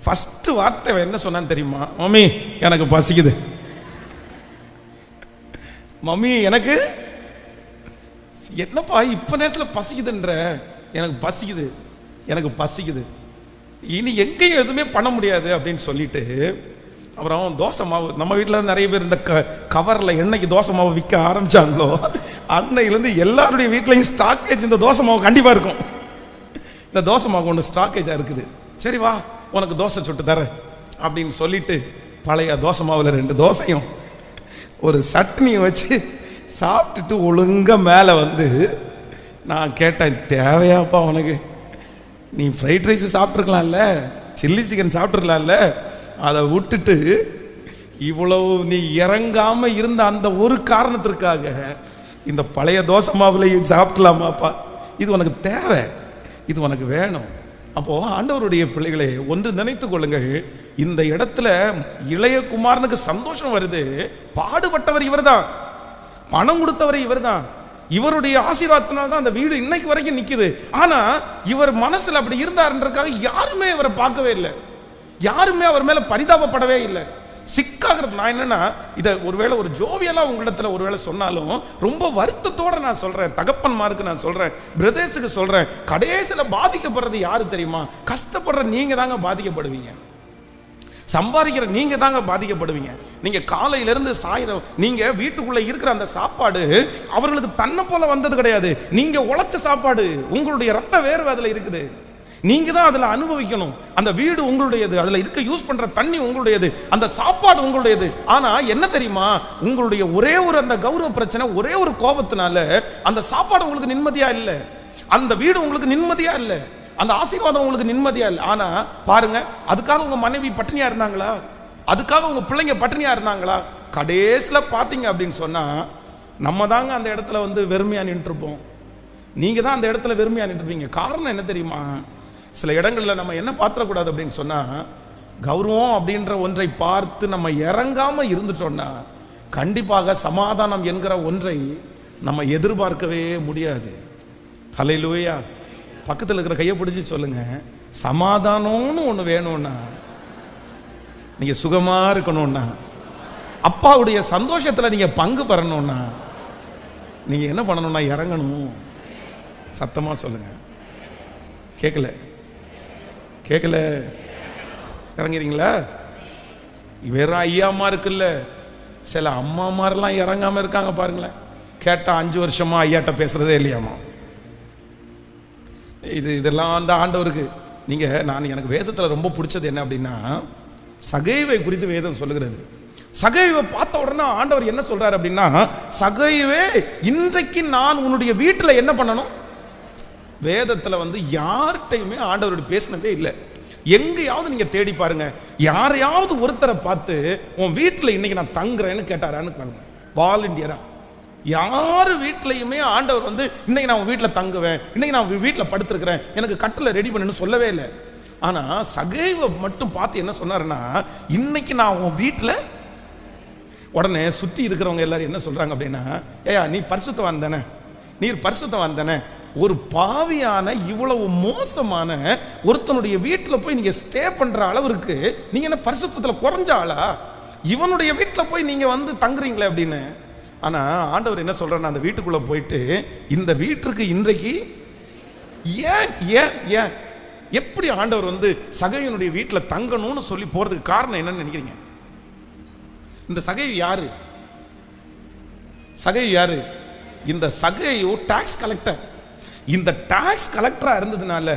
A: ஃபஸ்ட்டு வார்த்தை என்ன சொன்னான்னு தெரியுமா, மம்மி எனக்கு பசிக்குது, மம்மி எனக்கு என்னப்பா இப்போ நேரத்தில் பசிக்குதுன்ற, எனக்கு பசிக்குது இனி எங்கேயும் எதுவுமே பண்ண முடியாது அப்படின்னு சொல்லிட்டு அப்புறம் தோசை மாவு, நம்ம வீட்டில் நிறைய பேர் இந்த கவரில் என்னைக்கு தோசை மாவு விற்க ஆரம்பித்தாங்களோ அன்னையிலேருந்து எல்லாருடைய வீட்லையும் ஸ்டாக்கேஜ் இந்த தோசை மாவு கண்டிப்பாக இருக்கும். இந்த தோசை மாவு ஒன்று ஸ்டாக்கேஜாக இருக்குது. சரி வா, உனக்கு தோசை சுட்டு தரேன் அப்படின்னு சொல்லிட்டு பழைய தோசை மாவில் 2 தோசையும் ஒரு சட்னியும் வச்சு சாப்பிட்டுட்டு ஒழுங்காக மேலே வந்து நான் கேட்டேன், தேவையாப்பா உனக்கு, நீ ஃப்ரைட் ரைஸ் சாப்பிட்ருக்கலாம்ல, சில்லி சிக்கன் சாப்பிட்ருக்கலாம்ல, அதை விட்டுட்டு இவ்வளவு நீ இறங்காமல் இருந்த அந்த ஒரு காரணத்திற்காக இந்த பழைய தோசை மாவுலையும் சாப்பிடலாமாப்பா, இது உனக்கு தேவை, இது உனக்கு வேணும். அப்போது ஆண்டவருடைய பிள்ளைகளை ஒன்று நினைத்து கொள்ளுங்கள், இந்த இடத்துல இளைய குமாரனுக்கு சந்தோஷம் வருது. பாடுபட்டவர் இவர் தான், பணம் கொடுத்தவர் இவர் தான், இவருடைய ஆசீர்வாதத்தினால்தான் அந்த வீடு இன்னைக்கு வரைக்கும் நிற்குது. ஆனால் இவர் மனசில் அப்படி இருந்தாருன்றதுக்காக யாருமே இவரை பார்க்கவே இல்லை, யாருமே அவர் மேலே பரிதாபப்படவே இல்லை. சிக்காகிறது நான் என்னன்னா, இதை ஒருவேளை ஒரு ஜோவியெல்லாம் உங்களிடத்துல ஒருவேளை சொன்னாலும் ரொம்ப வருத்தத்தோட நான் சொல்றேன், தகப்பன்மாருக்கு நான் சொல்றேன், பிரதேசுக்கு சொல்றேன், கடைசியில் பாதிக்கப்படுறது யாரு தெரியுமா, கஷ்டப்படுற நீங்க தாங்க பாதிக்கப்படுவீங்க, சம்பாதிக்கிற நீங்க தாங்க பாதிக்கப்படுவீங்க. நீங்க காலையிலிருந்து சாயந்தரம் நீங்க வீட்டுக்குள்ள இருக்கிற அந்த சாப்பாடு அவர்களுக்கு தன்னை போல வந்தது கிடையாது, நீங்க உழைச்ச சாப்பாடு, உங்களுடைய ரத்த வேர்வை அதுல இருக்குது, நீங்க தான் அதுல அனுபவிக்கணும். அந்த வீடு உங்களுடையது, அதுல இருக்க யூஸ் பண்ற தண்ணி உங்களுடையது, அந்த சாப்பாடு உங்களுடையது. ஆனா என்ன தெரியுமா, உங்களுடைய ஒரே ஒரு அந்த கௌரவ பிரச்சனை, ஒரே ஒரு கோபத்தினால அந்த சாப்பாடு உங்களுக்கு நிம்மதியா இல்லை, அந்த வீடு உங்களுக்கு நிம்மதியா இல்லை, அந்த ஆசீர்வாதம் உங்களுக்கு நிம்மதியா இல்லை. ஆனா பாருங்க, அதுக்காக உங்க மனைவி பட்டினியா இருந்தாங்களா, அதுக்காக உங்க பிள்ளைங்க பட்டினியா இருந்தாங்களா? கடைசியில பாத்தீங்க அப்படின்னு சொன்னா நம்ம தாங்க அந்த இடத்துல வந்து வெறுமையா நின்றுருப்போம், நீங்க தான் அந்த இடத்துல வெறுமையா நின்றுருப்பீங்க. காரணம் என்ன தெரியுமா, சில இடங்கள்ல நம்ம என்ன பாத்திரக்கூடாது அப்படின்னு சொன்னா, கௌரவம் அப்படின்ற ஒன்றை பார்த்து நம்ம இறங்காம இருந்துட்டோம்னா கண்டிப்பாக சமாதானம் என்கிற ஒன்றை நம்ம எதிர்பார்க்கவே முடியாது. ஹல்லேலூயா. பக்கத்தில் இருக்கிற கையை பிடிச்சி சொல்லுங்க, சமாதானம்னு ஒன்று வேணும்னா, நீங்க சுகமா இருக்கணும்னா, அப்பாவுடைய சந்தோஷத்தில் நீங்க பங்கு பெறணும்னா நீங்க என்ன பண்ணணும்னா இறங்கணும். சத்தமா சொல்லுங்க. கேட்கல இறங்கிறீங்களா? வெறும் ஐயாமா இருக்குல்ல, சில அம்மா மாதிரிலாம் இறங்காம இருக்காங்க பாருங்களேன். கேட்டா 5 வருஷமா ஐயாட்ட பேசுறதே இல்லையாமா. இதெல்லாம் அந்த ஆண்டவருக்கு நீங்க, நான் எனக்கு வேதத்தில் ரொம்ப பிடிச்சது என்ன அப்படின்னா, சகைவை குறித்து வேதம் சொல்லுகிறது. சகைவை பார்த்த உடனே ஆண்டவர் என்ன சொல்றாரு அப்படின்னா, சகைவே இன்றைக்கு நான் உன்னுடைய வீட்டில் என்ன பண்ணணும். வேதத்தில் வந்து யார்கிட்டையுமே ஆண்டவரோட பேசினதே இல்லை. எங்கேயாவது நீங்க தேடி பாருங்க, யாரையாவது ஒருத்தரை பார்த்து உன் வீட்டில் இன்னைக்கு நான் தங்குறேன்னு கேட்டாரான்னு பாருங்க. வாலண்டியரா யார் வீட்லையுமே ஆண்டவர் வந்து இன்னைக்கு நான் உன் வீட்டில் தங்குவேன், இன்னைக்கு நான் வீட்டில் படுத்திருக்கிறேன், எனக்கு கட்டில் ரெடி பண்ணுன்னு சொல்லவே இல்லை. ஆனா சகைவை மட்டும் பார்த்து என்ன சொன்னாருன்னா, இன்னைக்கு நான் உன் வீட்டில். உடனே சுற்றி இருக்கிறவங்க எல்லாரும் என்ன சொல்றாங்க அப்படின்னா, ஏயா நீ பரிசுத்தவான் தானே, நீர் பரிசுத்தவான் தானே, ஒரு பாவியான இவ்வளவு மோசமான ஒருத்தனுடைய வீட்டில் போய் நீங்க ஸ்டே பண்ற அளவிற்கு நீங்க என்ன பரிசுத்தத்தில் குறைஞ்ச ஆளா? இவனுடைய வீட்டில் போய் நீங்க வந்து தங்குறீங்களே அப்படின்னு. ஆனா ஆண்டவர் என்ன சொல்றாருன்னா, அந்த வீட்டுக்குள்ள போயிட்டு இந்த வீட்டுக்கு இன்றைக்கு ஏன் ஏன் ஏன் எப்படி ஆண்டவர் வந்து சகையனுடைய வீட்டில் தங்கணும்னு சொல்லி போறதுக்கு காரணம் என்னன்னு நினைக்கிறீங்க? இந்த சகையு யாரு? சகையு யாரு? இந்த சகையு டாக்ஸ் கலெக்டர். இந்த டாக்ஸ் கலெக்டரா இருந்ததுனால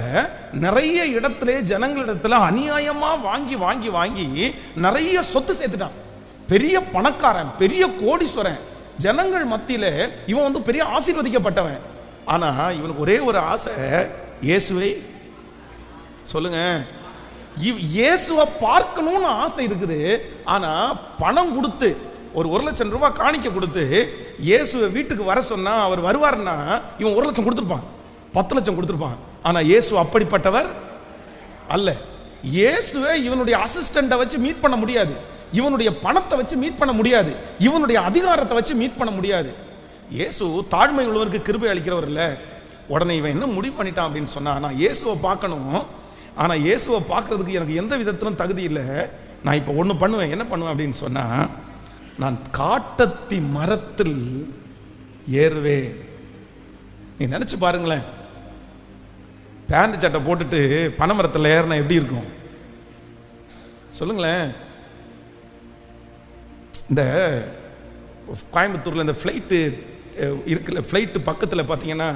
A: நிறைய இடத்துல ஜனங்களிடத்துல அநியாயமா வாங்கி வாங்கி வாங்கி நிறைய சொத்து சேர்த்துட்டான். பெரிய பணக்காரன், பெரிய கோடீஸ்வரன். ஜனங்கள் மத்தியில இவன் வந்து பெரிய ஆசீர்வதிக்கப்பட்டவன். ஆனா இவனுக்கு ஒரே ஒரு ஆசை, இயேசுவை சொல்லுங்க, இயேசுவை பார்க்கணும்னு ஆசை இருக்குது. ஆனா பணம் கொடுத்து ஒரு 1 லட்சம் ரூபாய் காணிக்க கொடுத்து இயேசுவை வீட்டுக்கு வர சொன்னா அவர் வருவார்னா இவன் 1 லட்சம் கொடுத்துருப்பான், 10 லட்சம் கொடுத்துருப்பான். ஆனா இயேசு அப்படிப்பட்டவர் அல்ல. இயேசுவை இவனுடைய அசிஸ்டண்ட்டை வச்சு மீட் பண்ண முடியாது, இவனுடைய பணத்தை வச்சு மீட் பண்ண முடியாது, இவனுடைய அதிகாரத்தை வச்சு மீட் பண்ண முடியாது. இயேசு தாழ்மை உள்ளவருக்கு கிருபை அளிக்கிறவர் இல்லை. உடனே இவன் என்ன முடிவு பண்ணிட்டான் அப்படின்னு சொன்னா, நான் இயேசுவை பார்க்கணும், ஆனா இயேசுவை பார்க்கறதுக்கு எனக்கு எந்த விதத்திலும் தகுதி இல்லை. நான் இப்போ ஒன்று பண்ணுவேன். என்ன பண்ணுவேன் அப்படின்னு சொன்னா, நான் காட்டத்தி மரத்தில் ஏறுவேன். நீ நினைச்சு பாருங்களேன், பேண்ட் சட்டை போட்டுட்டு பனைமரத்தில் ஏறினா எப்படி இருக்கும் சொல்லுங்களேன். இந்த கோயம்புத்தூர்ல இந்த ஃப்ளைட்டு இருக்குல்ல, ஃப்ளைட்டு பக்கத்தில் பார்த்தீங்கன்னா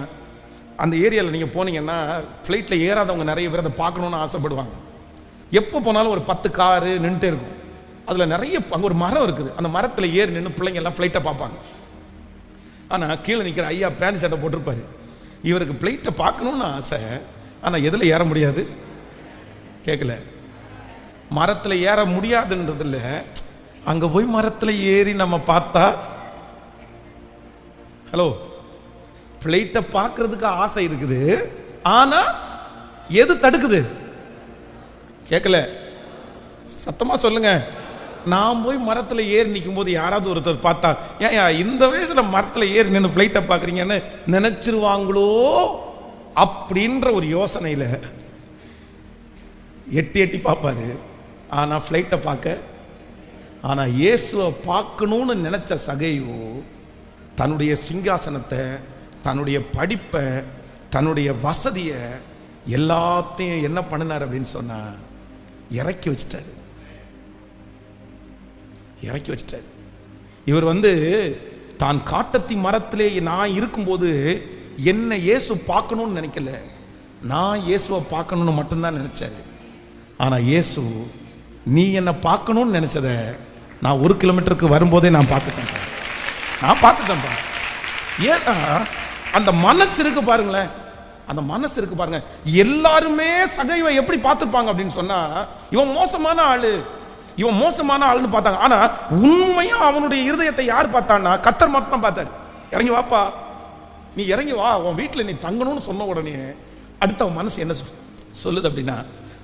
A: அந்த ஏரியாவில் நீங்கள் போனீங்கன்னா ஃப்ளைட்டில் ஏறாதவங்க நிறைய பேர் அதை பார்க்கணுன்னு ஆசைப்படுவாங்க. எப்போ போனாலும் ஒரு 10 காரு நின்றுட்டே இருக்கும். அதில் நிறைய அங்கே ஒரு மரம் இருக்குது, அந்த மரத்தில் ஏறி நின்று பிள்ளைங்க எல்லாம் ஃப்ளைட்டை பார்ப்பாங்க. ஆனால் கீழே நிற்கிற ஐயா பேண்ட் சட்டை போட்டிருப்பாரு. இவருக்கு ஃப்ளைட்டை பார்க்கணுன்னு ஆசை, ஆனால் எதில் ஏற முடியாது கேட்கல. மரத்தில் ஏற முடியாதுன்றதில்ல, அங்கே போய் மரத்தில் ஏறி நம்ம பார்த்தா, ஹலோ, ஃப்ளைட்டை பார்க்கறதுக்கு ஆசை இருக்குது, ஆனா எது தடுக்குது கேட்கல. சத்தமா சொல்லுங்க. நான் போய் மரத்தில் ஏறி நிற்கும் போது யாராவது ஒருத்தர் பார்த்தா, ஏன் இந்த வயசுல மரத்தில் ஏறி நின்று ஃப்ளைட்டை பார்க்குறீங்கன்னு நினைச்சிருவாங்களோ அப்படின்ற ஒரு யோசனையில் எட்டி எட்டி பார்ப்பாரு. ஆனால் ஃப்ளைட்டை பார்க்க, ஆனால் இயேசுவை பார்க்கணும்னு நினைச்ச சகையோ தன்னுடைய சிங்காசனத்தை, தன்னுடைய படிப்பை, தன்னுடைய வசதியை எல்லாத்தையும் என்ன பண்ணினார் அப்படின்னு சொன்னா, இறக்கி வச்சிட்டாரு. இறக்கி வச்சிட்டாரு. இவர் வந்து தான் காட்டத்தி மரத்திலே நான் இருக்கும்போது என்ன இயேசு பார்க்கணும்னு நினைக்கல, நான் இயேசுவை பார்க்கணும்னு மட்டும்தான் நினைச்சாரு. ஆனா இயேசு, நீ என்ன பார்க்கணும்னு நினைச்சத நான் 1 கிலோமீட்டருக்கு வரும்போதே நான் பார்த்துட்டேன். ஏன்னா அந்த மனசு இருக்கு பாருங்களேன், அந்த மனசு இருக்கு பாருங்க. எல்லாருமே சகைவை எப்படி பார்த்துப்பாங்க அப்படின்னு சொன்னா, இவன் மோசமான ஆளு, இவன் மோசமான ஆளுன்னு பார்த்தாங்க. ஆனா உண்மையா அவனுடைய இருதயத்தை யார் பார்த்தான்னா, கர்த்தர் மட்டும் தான் பார்த்தாரு. இறங்கி வாப்பா, நீ இறங்கி வா, உன் வீட்டில் நீ தங்கணும்னு சொன்ன உடனே அடுத்த மனசு என்ன சொல்லுது அப்படின்னா,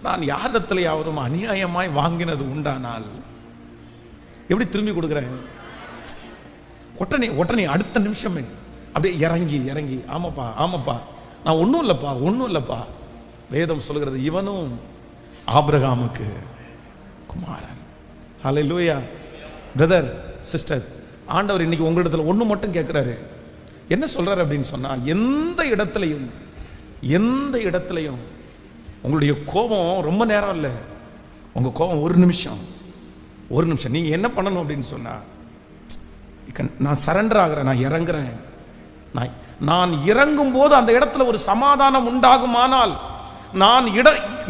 A: நான் யாரிடத்துல யாரும் அநியாயமாய் வாங்கினது உண்டானால் எப்படி திரும்பி கொடுக்குறேன், உடனே அடுத்த நிமிஷமே அப்படியே இறங்கி ஆமாப்பா நான் ஒன்றும் இல்லைப்பா. வேதம் சொல்கிறது, இவனும் ஆபிரகாமுக்கு குமாரன். ஹல்லேலூயா. பிரதர் சிஸ்டர், ஆண்டவர் இன்னைக்கு உங்களிடத்துல ஒன்று மட்டும் கேட்குறாரு. என்ன சொல்றாரு அப்படின்னு சொன்னா, எந்த இடத்துலையும் உங்களுடைய கோபம் ரொம்ப நேரம் இல்லை, உங்க கோபம் ஒரு நிமிஷம். நீங்க என்ன பண்ணணும் அப்படின்னு சொன்னா, நான் சரண்டர் ஆகிறேன், நான் இறங்குறேன். நான் இறங்கும் போது அந்த இடத்துல ஒரு சமாதானம் உண்டாகுமானால்,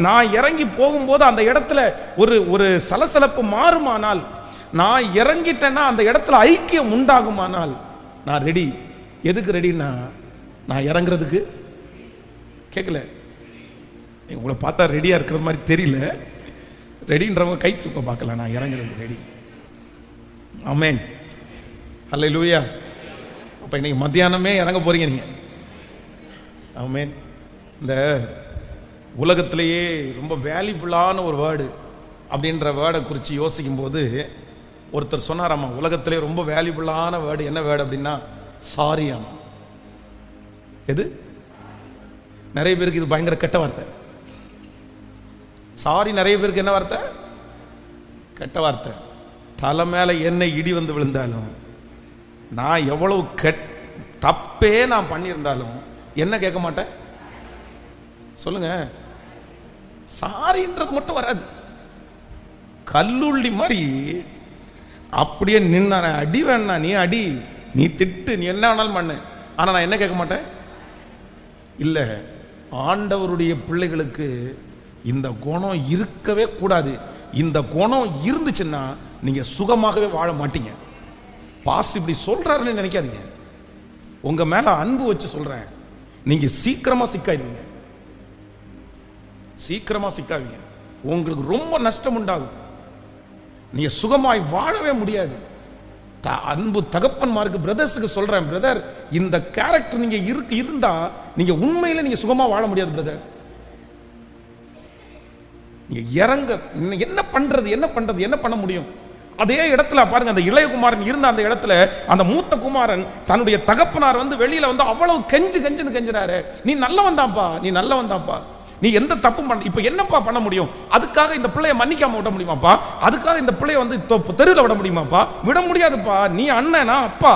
A: நான் இறங்கி போகும்போது அந்த இடத்துல ஒரு சலசலப்பு மாறுமானால், நான் இறங்கிட்டேன்னா அந்த இடத்துல ஐக்கியம் உண்டாகுமானால், நான் ரெடி. எதுக்கு ரெடின்னா, நான் இறங்குறதுக்கு. கேட்கல, உங்களை பார்த்தா ரெடியா இருக்கிற மாதிரி தெரியல. ரெடின்றவங்க கை தூக்க பார்க்கல. நான் இறங்குறதுக்கு ரெடி. ஆமென். ஹல்லேலூயா. அப்போ இன்னைக்கு மத்தியானமே இறங்க போறீங்க நீங்க. ஆமென். இந்த உலகத்திலேயே ரொம்ப வேல்யூபுல்லான ஒரு வேர்டு அப்படின்ற வேர்டை குறித்து யோசிக்கும் போது ஒருத்தர் சொன்னாராமா, உலகத்திலே ரொம்ப வேல்யூபுல்லான வேர்டு என்ன வேர்டு அப்படின்னா சாரி. ஆமா, எது? நிறைய பேருக்கு இது பயங்கர கெட்ட வார்த்தை. சாரி நிறைய பேருக்கு என்ன வார்த்தை? கெட்ட வார்த்தை. தலை மேல என்ன இடி வந்து விழுந்தாலும், நான் எவ்வளவு தப்பே நான் பண்ணியிருந்தாலும் என்ன கேட்க மாட்டேன் சொல்லுங்க. சாரின்றது மட்டும் வராது. கல்லுள்ளி மாதிரி அப்படியே நின்ன, அடி வேணா நீ அடி, நீ திட்டு, நீ என்ன வேணாலும் பண்ணு, ஆனா நான் என்ன கேட்க மாட்டேன். இல்ல, ஆண்டவருடைய பிள்ளைகளுக்கு இந்த குணம் இருக்கவே கூடாது. இந்த குணம் இருந்துச்சுன்னா நீங்க சுகமாகவே வாழ மாட்டீங்க. பாஸ் இப்படி சொல்றாருன்னு நினைக்காதீங்க. உங்க மேல அன்பு வச்சு சொல்றேன், நீங்க சீக்கிரமா சிக்காயிருவீங்க. சீக்கிரமா சிக்காவீங்க. உங்களுக்கு ரொம்ப நஷ்டம் உண்டாகும். நீங்க சுகமாய் வாழவே முடியாது. அன்பு தகப்பன்மாருக்கு, பிரதர்ஸுக்கு சொல்றேன், பிரதர் இந்த கேரக்டர் நீங்க இருந்தா நீங்க உண்மையில நீங்க சுகமா வாழ முடியாது பிரதர். நீங்க இறங்க, என்ன பண்றது என்ன பண்ண முடியும்? அதே இடத்துல பாருங்க, அந்த இளைய குமாரன் இருந்த அந்த இடத்துல அந்த மூத்த குமாரன் தன்னுடைய தகப்பனார் வந்து வெளியில வந்து அவ்வளவு கெஞ்சுன்னு கெஞ்சினாரு, நீ நல்லவன் தான்ப்பா, நீ எந்த தப்பும் பண்ண, இப்ப என்னப்பா பண்ண முடியும்? அதுக்காக இந்த பிள்ளைய மன்னிக்காம விட முடியுமாப்பா? அதுக்காக இந்த பிள்ளைய வந்து தெருவில் விட முடியுமாப்பா? விட முடியாதுப்பா. நீ அண்ணனா அப்பா,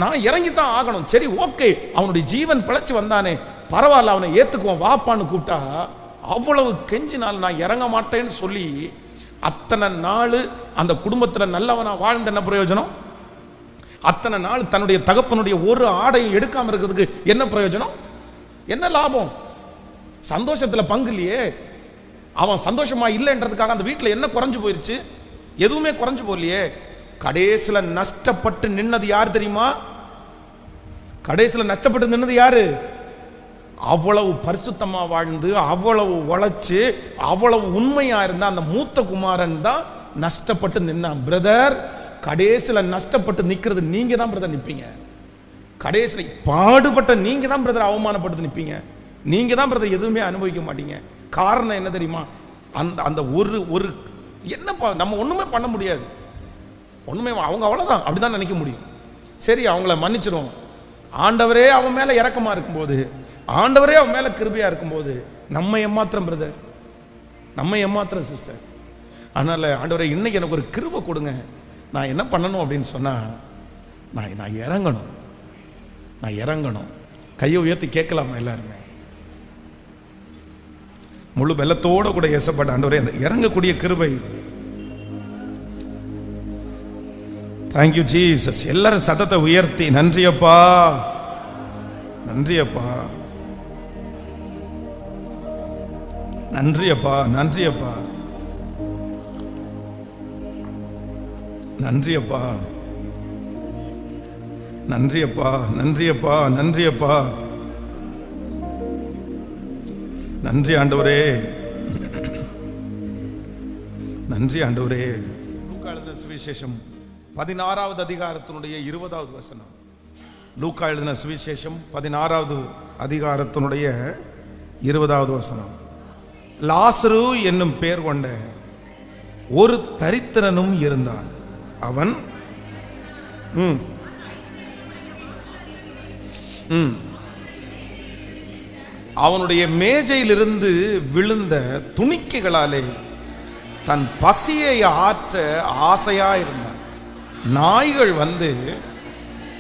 A: நான் இறங்கித்தான் ஆகணும். சரி ஓகே, அவனுடைய ஜீவன் பிழைச்சு வந்தானே, பரவாயில்ல, அவனை ஏத்துக்குவோம் வாப்பான்னு கூப்பிட்டா அவ்வளவு கெஞ்சினால் நான் இறங்க மாட்டேன்னு சொல்லி அத்தனை நாள் அந்த குடும்பத்துல நல்லவனா வாழ்ந்த என்ன பிரயோஜனம்? அத்தனை நாள் தன்னுடைய தகப்பனுடைய ஒரு ஆடையும் எடுக்காம இருக்கிறதுக்கு என்ன பிரயோஜனம்? என்ன லாபம்? சந்தோஷத்துல பங்கு இல்லையே. அவன் சந்தோஷமா இல்லைன்றதுக்காக அந்த வீட்டில் என்ன குறைஞ்சு போயிருச்சு? எதுவுமே குறைஞ்சு போகலையே. கடைசியில நஷ்டப்பட்டு நின்னது யார் தெரியுமா? கடைசியில நஷ்டப்பட்டு நின்னது யாரு? அவ்வளவு பரிசுத்தமா வாழ்ந்து, அவ்வளவு உழைச்சு, அவ்வளவு உண்மையா இருந்த அந்த மூத்த குமாரன் தான் நஷ்டப்பட்டு நின்னான். பிரதர், கடைசியில நஷ்டப்பட்டு நிக்கிறது நீங்க தான் பிரதர் நிப்பீங்க. கடைசியில பாடுபட்ட நீங்க தான் பிரதர் அவமானப்பட்டு நிப்பீங்க. நீங்க தான் பிரதர் எதுவுமே அனுபவிக்க மாட்டீங்க. காரணம் என்ன தெரியுமா? அந்த அந்த ஒரு என்னப்பா, நம்ம ஒண்ணுமே பண்ண முடியாது. ஒண்ணுமே, அவங்க அவ்வளவுதான், அப்படிதான் நினைக்க முடியும். சரி, அவங்கள மன்னிச்சிடும். ஆண்டவரே அவன் மேல இரக்கமா இருக்கும்போது, ஆண்டவரே அவன் மேல கிருபையா இருக்கும்போது நம்ம ஏமாத்திரம் பிரதர், நம்ம ஏமாத்திரம் சிஸ்டர். அதனால ஆண்டவரே இன்னைக்கு எனக்கு ஒரு கிருபை கொடுங்க, நான் என்ன பண்ணணும் அப்படின்னு சொன்னா, நான் இறங்கணும். கையை உயர்த்தி கேட்கலாமா எல்லாருமே? முழு பலத்தோட கூட ஏசப்பட்ட ஆண்டவரே, அந்த இறங்கக்கூடிய கிருபை. Thank you Jesus. எல்லாரும் சத்தத்தை உயர்த்தி நன்றியப்பா, நன்றியப்பா, நன்றியப்பா, நன்றியப்பா, நன்றியப்பா, நன்றியப்பா, நன்றியப்பா, நன்றியப்பா, நன்றி ஆண்டவரே, நன்றி ஆண்டவரே. லூக்கா எழுதின சுவிசேஷம் 16வது அதிகாரத்தினுடைய 20வது வசனம். லூக்கா எழுதின சுவிசேஷம் 16வது அதிகாரத்தினுடைய 20வது வசனம். லாசரு என்னும் பெயர் கொண்ட ஒரு தரித்திரனும் இருந்தான். அவன் அவனுடைய மேஜையிலிருந்து விழுந்த துணிக்கைகளாலே தன் பசியை ஆற்ற ஆசையா இருந்தான். நாய்கள் வந்து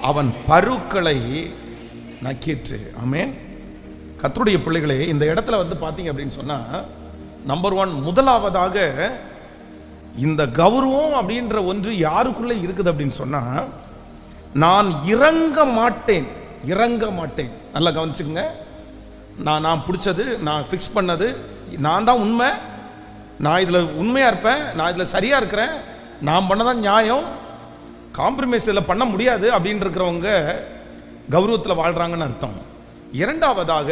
A: அவன் பருக்களை நக்கிற்று. ஆமென். கர்த்தருடைய பிள்ளைகளே, இந்த இடத்துல வந்து பார்த்தீங்க அப்படின்னு சொன்னா, நம்பர் 1, முதலாவதாக இந்த கௌரவம் அப்படின்ற ஒன்று யாருக்குள்ள இருக்குது அப்படின்னு சொன்னா, நான் இறங்க மாட்டேன். நல்லா கவனிச்சுக்கோங்க. நான் பிடிச்சது, நான் ஃபிக்ஸ் பண்ணது, நான் தான் உண்மை, நான் இதில் உண்மையாக இருப்பேன், நான் இதில் சரியாக இருக்கிறேன், நான் பண்ணதான் நியாயம், காம்ப்ரமைஸ் இதில் பண்ண முடியாது அப்படின்னு இருக்கிறவங்க கௌரவத்தில் வாழ்கிறாங்கன்னு அர்த்தம். இரண்டாவதாக,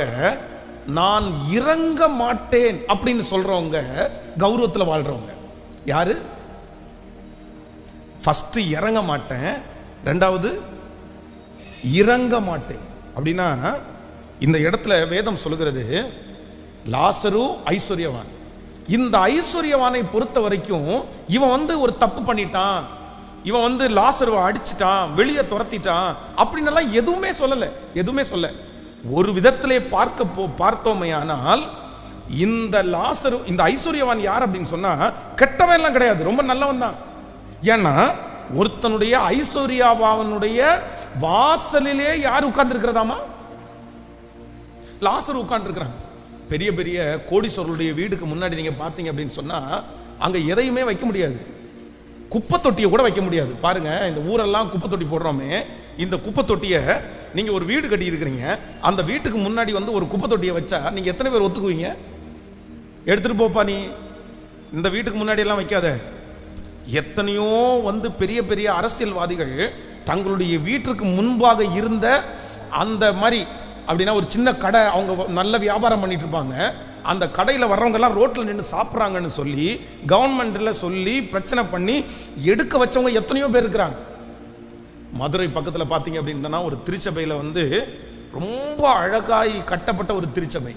A: நான் இறங்க மாட்டேன் அப்படின்னு சொல்கிறவங்க கௌரவத்தில் வாழ்கிறவங்க. யாரு? ஃபர்ஸ்ட் இறங்க மாட்டேன், ரெண்டாவது இறங்க மாட்டேன். அப்படின்னா இந்த இடத்துல வேதம் சொல்லுகிறது, லாசரு ஐஸ்வர்யவான். இந்த ஐஸ்வர்யவானை பொறுத்த வரைக்கும் இவன் வந்து ஒரு தப்பு பண்ணிட்டான், இவன் வந்து லாசருவை அடிச்சிட்டான், வெளியே துரத்திட்டான் அப்படின்னு எதுவுமே சொல்ல. ஒரு விதத்திலே பார்த்தோமையானால் இந்த லாசரு, இந்த ஐஸ்வர்யவான் யார் அப்படின்னு சொன்னா, கெட்டவன் எல்லாம் கிடையாது, ரொம்ப நல்லவன் தான். ஏன்னா ஒருத்தனுடைய ஐஸ்வர்யாவாவனுடைய வாசலிலே யார் உட்கார்ந்து இருக்கிறதாமா? லாசர் உட்கார்ந்து இருக்கிறாங்க. பெரிய பெரிய கோடீஸ்வரருடைய வீடுக்கு முன்னாடி நீங்க பாத்தீங்க அப்படின்னு சொன்னா அங்க எதையுமே வைக்க முடியாது. குப்பை தொட்டியை கூட வைக்க முடியாது. பாருங்க, இந்த ஊரெல்லாம் குப்பை தொட்டி போடுறோமே, இந்த குப்பை தொட்டியை நீங்க ஒரு வீடு கட்டி இருக்கிறீங்க, அந்த வீட்டுக்கு முன்னாடி வந்து ஒரு குப்பை தொட்டியை வச்சா நீங்க எத்தனை பேர் ஒத்துக்குவீங்க? எடுத்துட்டு போப்பா நீ, இந்த வீட்டுக்கு முன்னாடி எல்லாம் வைக்காத. எத்தனையோ வந்து பெரிய பெரிய அரசியல்வாதிகள் தங்களுடைய வீட்டுக்கு முன்பாக இருந்த அந்த மாதிரி அப்படின்னா ஒரு சின்ன கடை, அவங்க நல்ல வியாபாரம் பண்ணிட்டு இருப்பாங்க, அந்த கடையில் வர்றவங்க எல்லாம் ரோட்டில் நின்று சாப்பிட்றாங்கன்னு சொல்லி கவர்மெண்ட்டில் சொல்லி பிரச்சனை பண்ணி எடுக்க வச்சவங்க எத்தனையோ பேர் இருக்கிறாங்க. மதுரை பக்கத்தில் பார்த்தீங்க அப்படின்னா ஒரு திருச்சபையில் வந்து ரொம்ப அழகாய் கட்டப்பட்ட ஒரு திருச்சபை,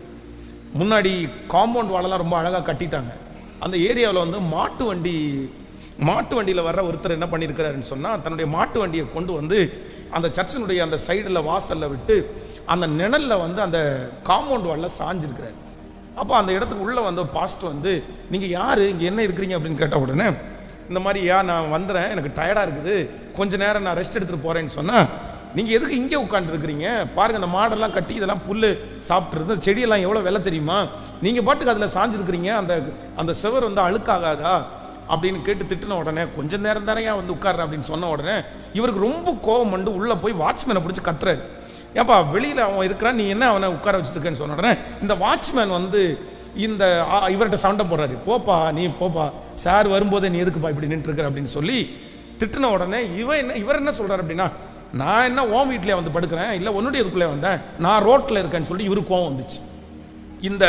A: முன்னாடி காம்பவுண்ட் வாலெல்லாம் ரொம்ப அழகாக கட்டிட்டாங்க. அந்த ஏரியாவில் வந்து மாட்டு வண்டியில் வர்ற ஒருத்தர் என்ன பண்ணியிருக்கிறாருன்னு சொன்னால், தன்னுடைய மாட்டு வண்டியை கொண்டு வந்து அந்த சர்ச்சினுடைய அந்த சைடில் வாசலில் விட்டு அந்த நிழலில் வந்து அந்த காம்பவுண்ட் வாலில் சாஞ்சிருக்கிறார். அப்போ அந்த இடத்துக்கு உள்ளே வந்து பாஸ்டர் வந்து, நீங்கள் யார், இங்கே என்ன இருக்கிறீங்க அப்படின்னு கேட்ட உடனே, இந்த மாதிரி நான் வந்துடுறேன், எனக்கு டயர்டாக இருக்குது, கொஞ்சம் நேரம் நான் ரெஸ்ட் எடுத்துகிட்டு போகிறேன்னு சொன்னால், நீங்கள் எதுக்கு இங்கே உட்காந்துருக்கிறீங்க, பாருங்கள் இந்த மாடெல்லாம் கட்டி இதெல்லாம் புல் சாப்பிட்றது, செடியெல்லாம் எவ்வளோ விலை தெரியுமா, நீங்கள் பாட்டுக்கு அதில் சாஞ்சிருக்கிறீங்க, அந்த செவர் வந்து அழுக்காகாதா அப்படின்னு கேட்டு திட்டின உடனே, கொஞ்சம் நேரம் தானே வந்து உட்கார்றேன் அப்படின்னு சொன்ன உடனே இவருக்கு ரொம்ப கோபம் வந்து உள்ளே போய் வாட்ச்மேனை பிடிச்சி கத்துறாரு. ஏப்பா வெளியில் அவன் இருக்கிறான், நீ என்ன அவனை உட்கார வச்சுருக்கேன்னு சொன்ன உடனே இந்த வாட்ச்மேன் வந்து இவர்கிட்ட சண்டை போடுறாரு, போப்பா நீ போப்பா, சார் வரும்போதே நீ எதுக்குப்பா இப்படி நின்றுருக்கிற அப்படின்னு சொல்லி திட்டின உடனே இவர் என்ன சொல்கிறார் அப்படின்னா, நான் என்ன உன் வீட்டிலே வந்து படுக்கிறேன், இல்லை உன்னுடைய இதுக்குள்ளே வந்தேன், நான் ரோட்டில் இருக்கேன்னு சொல்லி இவருக்கு கோவம் வந்துச்சு. இந்த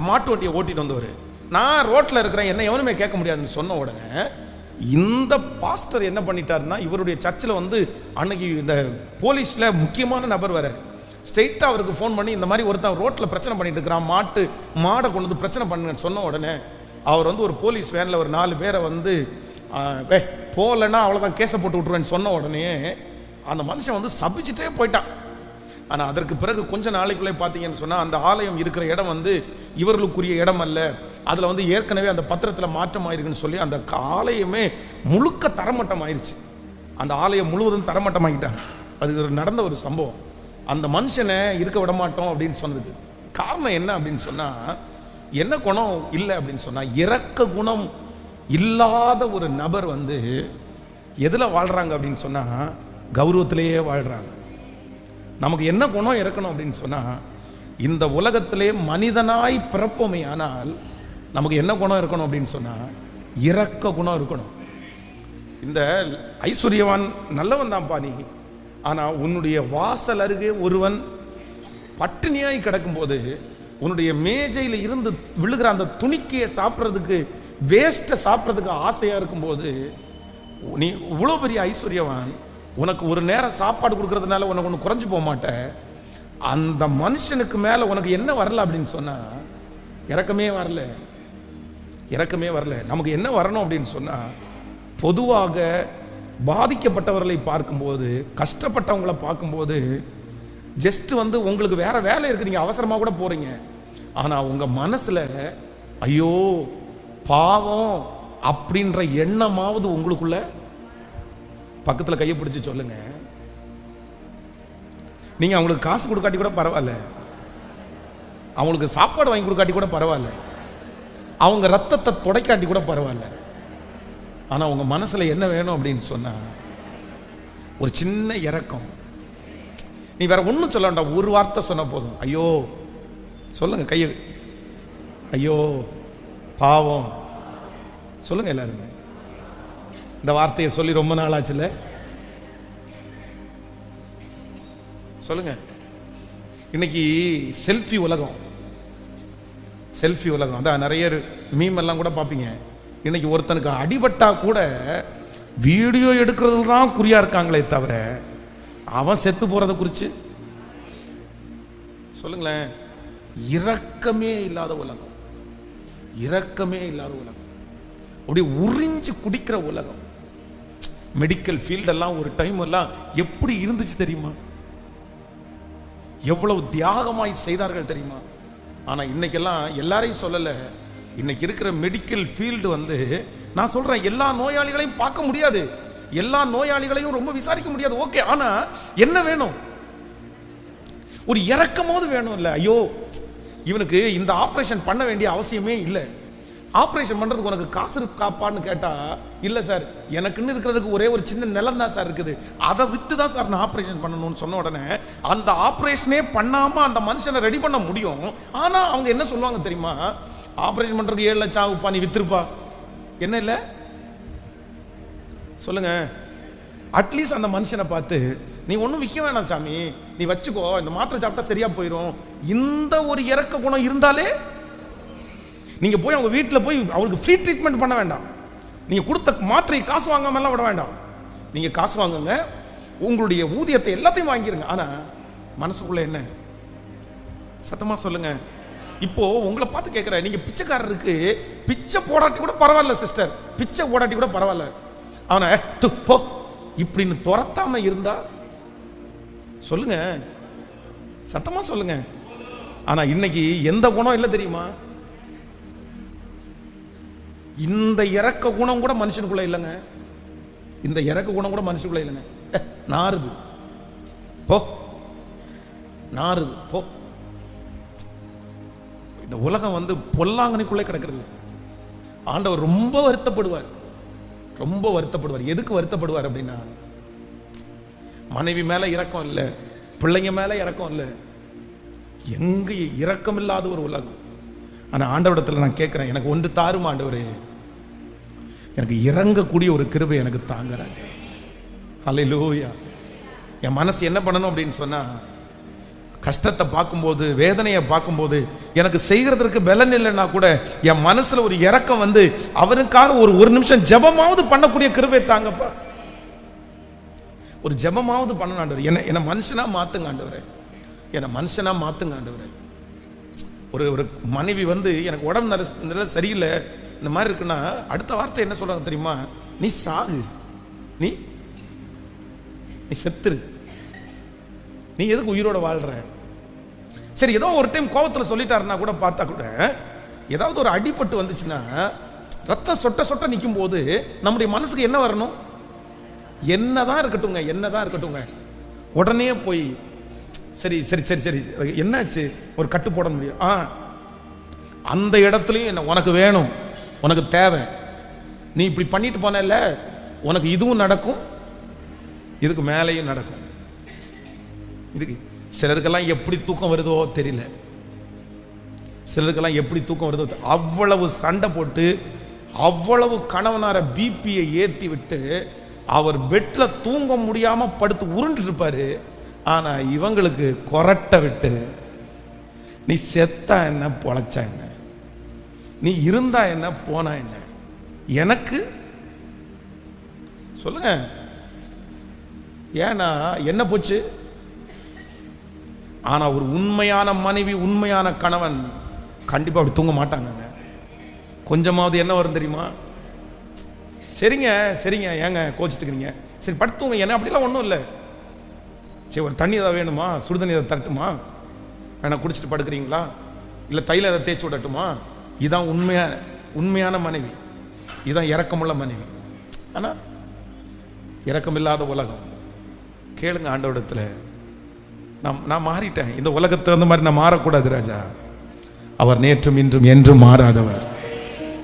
A: மாட்டு வண்டியை ஓட்டிட்டு வந்தவர், நான் ரோட்டில் இருக்கிறேன், என்ன எவனுமே கேட்க முடியாதுன்னு சொன்ன உடனே இந்த பாஸ்டர் என்ன பண்ணிட்டாருன்னா, இவருடைய சர்ச்சில் வந்து அன்னைக்கு இந்த போலீஸில் முக்கியமான நபர் வர ஸ்ட்ரெயிட்டாக அவருக்கு ஃபோன் பண்ணி, இந்த மாதிரி ஒருத்தன் ரோட்டில் பிரச்சனை பண்ணிட்டு இருக்கிறான், மாடை கொண்டு வந்து பிரச்சனை பண்ணுங்கன்னு சொன்ன உடனே அவர் வந்து ஒரு போலீஸ் வேனில் ஒரு 4 பேரை வந்து போகலன்னா அவ்வளோதான் கேஸை போட்டு விட்ருவேன்னு சொன்ன உடனே அந்த மனுஷன் வந்து சபிச்சுட்டே போயிட்டான். ஆனால் அதற்கு பிறகு கொஞ்சம் நாளைக்குள்ளே பார்த்தீங்கன்னு சொன்னால், அந்த ஆலயம் இருக்கிற இடம் வந்து இவர்களுக்குரிய இடம் அல்ல, அதில் வந்து ஏற்கனவே அந்த பத்திரத்தில் மாற்றம் ஆயிருக்குன்னு சொல்லி அந்த ஆலயமே முழுக்க தரமட்டம் ஆயிடுச்சு. அந்த ஆலயம் முழுவதும் தரமட்டமாகிட்டாங்க. அது நடந்த ஒரு சம்பவம். அந்த மனுஷனை இருக்க விட மாட்டோம் அப்படின்னு சொன்னதுக்கு காரணம் என்ன அப்படின்னு சொன்னால், என்ன குணம் இல்லை அப்படின்னு சொன்னால், இரக்க குணம் இல்லாத ஒரு நபர் வந்து எதில் வாழ்கிறாங்க அப்படின்னு சொன்னால், கௌரவத்திலேயே வாழ்கிறாங்க. நமக்கு என்ன குணம் இருக்கணும் அப்படின்னு சொன்னால், இந்த உலகத்திலே மனிதனாய் பிறப்போமே, ஆனால் நமக்கு என்ன குணம் இருக்கணும் அப்படின்னு சொன்னால், இரக்க குணம் இருக்கணும். இந்த ஐஸ்வர்யவான் நல்லவன் தான் பாணி, ஆனால் உன்னுடைய வாசல் அருகே ஒருவன் பட்டினியாய் கிடக்கும்போது, உன்னுடைய மேஜையில் இருந்து விழுகிற அந்த துணிக்கையை சாப்பிட்றதுக்கு, வேஸ்ட்டை சாப்பிட்றதுக்கு ஆசையாக இருக்கும்போது, நீ இவ்வளோ பெரிய ஐஸ்வர்யவான், உனக்கு ஒரு நேரம் சாப்பாடு கொடுக்கறதுனால உனக்கு ஒன்று குறைஞ்சு போக மாட்டேன். அந்த மனுஷனுக்கு மேலே உனக்கு என்ன வரல அப்படின்னு சொன்னால், இரக்கமே வரல. நமக்கு என்ன வரணும் அப்படின்னு சொன்னால், பொதுவாக பாதிக்கப்பட்டவர்களை பார்க்கும்போது, கஷ்டப்பட்டவங்களை பார்க்கும்போது, ஜஸ்ட் வந்து உங்களுக்கு வேற வேலை இருக்கு, நீங்கள் அவசரமாக கூட போகிறீங்க, ஆனால் உங்கள் மனசில் ஐயோ பாவம் அப்படின்ற எண்ணமாவது உங்களுக்குள்ள. பக்கத்தில் கையை பிடிச்சி சொல்லுங்க, நீங்க அவங்களுக்கு காசு கொடுக்காட்டி கூட பரவாயில்ல, அவங்களுக்கு சாப்பாடு வாங்கி கொடுக்காட்டி கூட பரவாயில்ல, அவங்க ரத்தத்தை துடைக்காட்டி கூட பரவாயில்ல, ஆனா உங்க மனசுல என்ன வேணும் அப்படின்னு சொன்னா, ஒரு சின்ன இரக்கம். நீ வேற ஒன்றும் சொல்ல வேண்டாம், ஒரு வார்த்தை சொன்ன போதும், ஐயோ சொல்லுங்க, கையை ஐயோ பாவம் சொல்லுங்க எல்லாருமே. இந்த வார்த்தையை சொல்லி ரொம்ப நாள் ஆச்சுல, சொல்லுங்க. இன்னைக்கு செல்ஃபி உலகம், அதான் நிறைய மீம் எல்லாம் கூட பார்ப்பீங்க. இன்னைக்கு ஒருத்தனுக்கு அடிபட்டா கூட வீடியோ எடுக்கிறது தான் குறியா இருக்காங்களே தவிர, அவன் செத்து போறதை குறித்து சொல்லுங்களேன். இரக்கமே இல்லாத உலகம், அப்படி உறிஞ்சு குடிக்கிற உலகம். மெடிக்கல் ஃபீல்டெல்லாம் ஒரு டைம் எல்லாம் எப்படி இருந்துச்சு தெரியுமா, எவ்வளவு தியாகமாய் செய்தார்கள் தெரியுமா. ஆனால் இன்னைக்கெல்லாம் எல்லாரையும் சொல்லலை, இன்னைக்கு இருக்கிற மெடிக்கல் ஃபீல்டு வந்து நான் சொல்றேன், எல்லா நோயாளிகளையும் பார்க்க முடியாது, எல்லா நோயாளிகளையும் ரொம்ப விசாரிக்க முடியாது. ஓகே, ஆனா என்ன வேணும்? ஒரு இரக்கமாவது வேணும் இல்ல? ஐயோ, இவனுக்கு இந்த ஆபரேஷன் பண்ண வேண்டிய அவசியமே இல்லை, ஆபரேஷன் பண்றதுக்கு உனக்கு காசு இருக்காப்பான்னு கேட்டா, இல்ல சார் எனக்குன்னு இருக்கிறதுக்கு ஒரே ஒரு சின்ன நிலம் தான் சார் இருக்குது, அதை வித்து தான் சார் நான் ஆபரேஷன் பண்ணணும்னு சொன்ன உடனே அந்த ஆபரேஷனே பண்ணாம அந்த மனுஷனை ரெடி பண்ண முடியும். ஆனா அவங்க என்ன சொல்லுவாங்க தெரியுமா? ஆபரேஷன் பண்றதுக்கு 7 லட்சம் ஆகுப்பா, நீ வித்துருப்பா. என்ன இல்ல சொல்லுங்க? அட்லீஸ்ட் அந்த மனுஷனை பார்த்து, நீ ஒன்றும் விற்க வேணாம் சாமி, நீ வச்சுக்கோ, இந்த மாத்திரை சாப்பிட்டா சரியா போயிடும், இந்த ஒரு இறக்க குணம் இருந்தாலே நீங்க போய் அவங்க வீட்டில் போய் அவருக்கு ஃப்ரீ ட்ரீட்மெண்ட் பண்ண வேண்டாம். நீங்க கொடுத்த மாத்திரை காசு வாங்காமலாம் விட வேண்டாம். நீங்க காசு வாங்குங்க, உங்களுடைய ஊதியத்தை எல்லாத்தையும் வாங்கிருங்க. ஆனா மனசுக்குள்ள என்ன? சத்தமா சொல்லுங்க. இப்போ உங்களை பார்த்து கேட்கிறேன், நீங்க பிச்சைக்காரருக்கு பிச்சை போடாட்டி கூட பரவாயில்ல சிஸ்டர், பிச்சை போடாட்டி கூட பரவாயில்ல, அவனை போ இப்படின்னு துரத்தாம இருந்தா சொல்லுங்க, சத்தமா சொல்லுங்க. ஆனா இன்னைக்கு எந்த குணம் இல்லை தெரியுமா? இந்த இறக்க குணம் கூட மனுஷனுக்குள்ள இல்லைங்க. இந்த இறக்க குணம் கூட மனுஷனுக்குள்ள இல்லைங்க. நாறுது போ, நாறுது போ. இந்த உலகம் வந்து பொல்லாங்கனைக்குள்ளே கிடக்கிறது. ஆண்டவர் ரொம்ப வருத்தப்படுவார், ரொம்ப வருத்தப்படுவார். எதுக்கு வருத்தப்படுவார் அப்படின்னா, மனைவி மேல இரக்கம் இல்லை, பிள்ளைங்க மேல இரக்கம் இல்லை, எங்க இரக்கம் இல்லாத ஒரு உலகம். ஆனா ஆண்டவரிடத்துல நான் கேட்கிறேன், எனக்கு ஒன்று தாரும் ஆண்டவரே, எனக்கு இறங்கக்கூடிய ஒரு கிருபை எனக்கு தாங்க ராஜா. ஹல்லேலூயா. என் மனசு என்ன பண்ணணும் அப்படின்னு சொன்னா, கஷ்டத்தை பார்க்கும்போது, வேதனையை பார்க்கும்போது, எனக்கு செய்கிறதுக்கு பலன் இல்லைன்னா கூட என் மனசுல ஒரு இரக்கம் வந்து அவனுக்காக ஒரு நிமிஷம் ஜெபமாவது பண்ணக்கூடிய கிருபை தாங்கப்பா. ஒரு ஜெபமாவது பண்ணணும் ஆண்டவரே. என்ன மனுஷனா மாத்துங்க ஆண்டவரே, என்ன மனுஷனா மாத்துங்க ஆண்டவரே. ஒரு மனைவி வந்து எனக்கு உடம்பு சரியில்லை இந்த மாதிரி இருக்குன்னா, அடுத்த வார்த்தை என்ன சொல்றாங்க தெரியுமா? நீ சாகு, நீ செத்துரு, நீ எதுக்கு உயிரோட வாழ்ற? சரி, ஏதோ ஒரு டைம் கோபத்தில் சொல்லிட்டாருன்னா கூட பார்த்தா கூட, ஏதாவது ஒரு அடிபட்டு வந்துச்சுன்னா ரத்தம் சொட்ட சொட்ட நிற்கும் போது நம்முடைய மனசுக்கு என்ன வரணும்? என்னதான் இருக்கட்டுங்க, என்னதான் இருக்கட்டுங்க, உடனே போய் சரி சரி சரி சரி என்னாச்சு, ஒரு கட்டு போட முடியும். அந்த இடத்துலையும் என்ன உனக்கு வேணும், உனக்கு தேவை, நீ இப்படி பண்ணிட்டு போனல, உனக்கு இதுவும் நடக்கும், இதுக்கு மேலேயும் நடக்கும். இதுக்கு சிலருக்கெல்லாம் எப்படி தூக்கம் வருதோ தெரியல, சிலருக்கெல்லாம் எப்படி தூக்கம் வருதோ. அவ்வளவு சண்டை போட்டு அவ்வளவு கணவனார பிபியை ஏற்றி விட்டு அவர் பெட்ல தூங்க முடியாம படுத்து உருண்டு இருப்பாரு. ஆனா இவங்களுக்கு கொரட்டை விட்டு, நீ செத்தா என்ன, பொழைச்சா என்ன, நீ இருந்தா என்ன, போனா என்ன, எனக்கு சொல்லுங்க. ஏன்னா என்ன போச்சு? ஆனா ஒரு உண்மையான மனைவி, உண்மையான கணவன் கண்டிப்பா அப்படி தூங்க மாட்டாங்க. கொஞ்சமாவது என்ன வரும் தெரியுமா? சரிங்க சரிங்க, ஏங்க கோச்சிட்டுக்கிறீங்க, சரி படுத்துங்க, என்ன அப்படிலாம் ஒன்றும் இல்லை, சரி ஒரு தண்ணி ஏதாவது வேணுமா, சுடு தண்ணி ஏதாவது தரட்டுமா, வேணா குடிச்சிட்டு படுக்கிறீங்களா, இல்லை தைலம் ஏதாவது தேய்ச்சி விடட்டுமா? இதுதான் உண்மையான மனைவி, இதுதான் இரக்கமுள்ள மனைவி. ஆனால் இரக்கமில்லாத உலகம். கேளுங்க ஆண்டவரிடத்துல, நான் மாறிட்டேன், இந்த உலகத்தை அந்த மாதிரி நான் மாறக்கூடாது ராஜா. அவர் நேற்றும் இன்றும் என்றும் மாறாதவர்.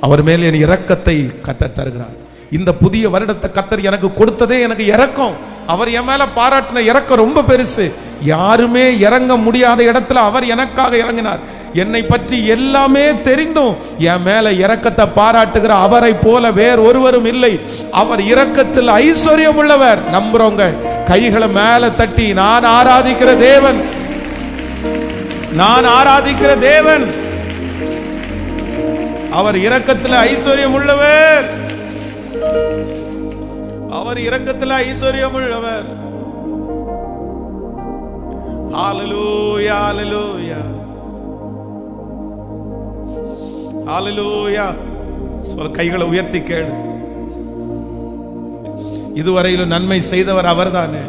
A: அவர் மேல் என் இரக்கத்தை கத்தர் தருகிறார். இந்த புதிய வருடத்தை கத்தர் எனக்கு கொடுத்ததே எனக்கு இரக்கம். அவர் என் மேல பாராட்டின இரக்கம் ரொம்ப பெருசு. யாருமே இறங்க முடியாத இடத்துல அவர் எனக்காக இறங்கினார். என்னை பற்றி எல்லாமே தெரிந்தும் என் மேல இரக்கத்தை பாராட்டுகிற அவரை போல வேறு ஒருவரும் இல்லை. அவர் இரக்கத்தில் ஐஸ்வர்யம் உள்ளவர். நம்புறவங்க கைகளை மேல தட்டி, நான் ஆராதிக்கிற தேவன், நான் ஆராதிக்கிற தேவன் அவர் இரக்கத்தில் ஐஸ்வர்யம் உள்ளவர், அவர் இரக்கத்தில் ஐஸ்வர்யம் உள்ளவர். ஹalleluya ஹalleluya ஹalleluya. சொல்ல, கைகளை உயர்த்தி கேளு. இதுவரையிலும் நன்மை செய்தவர் அவர்தானே.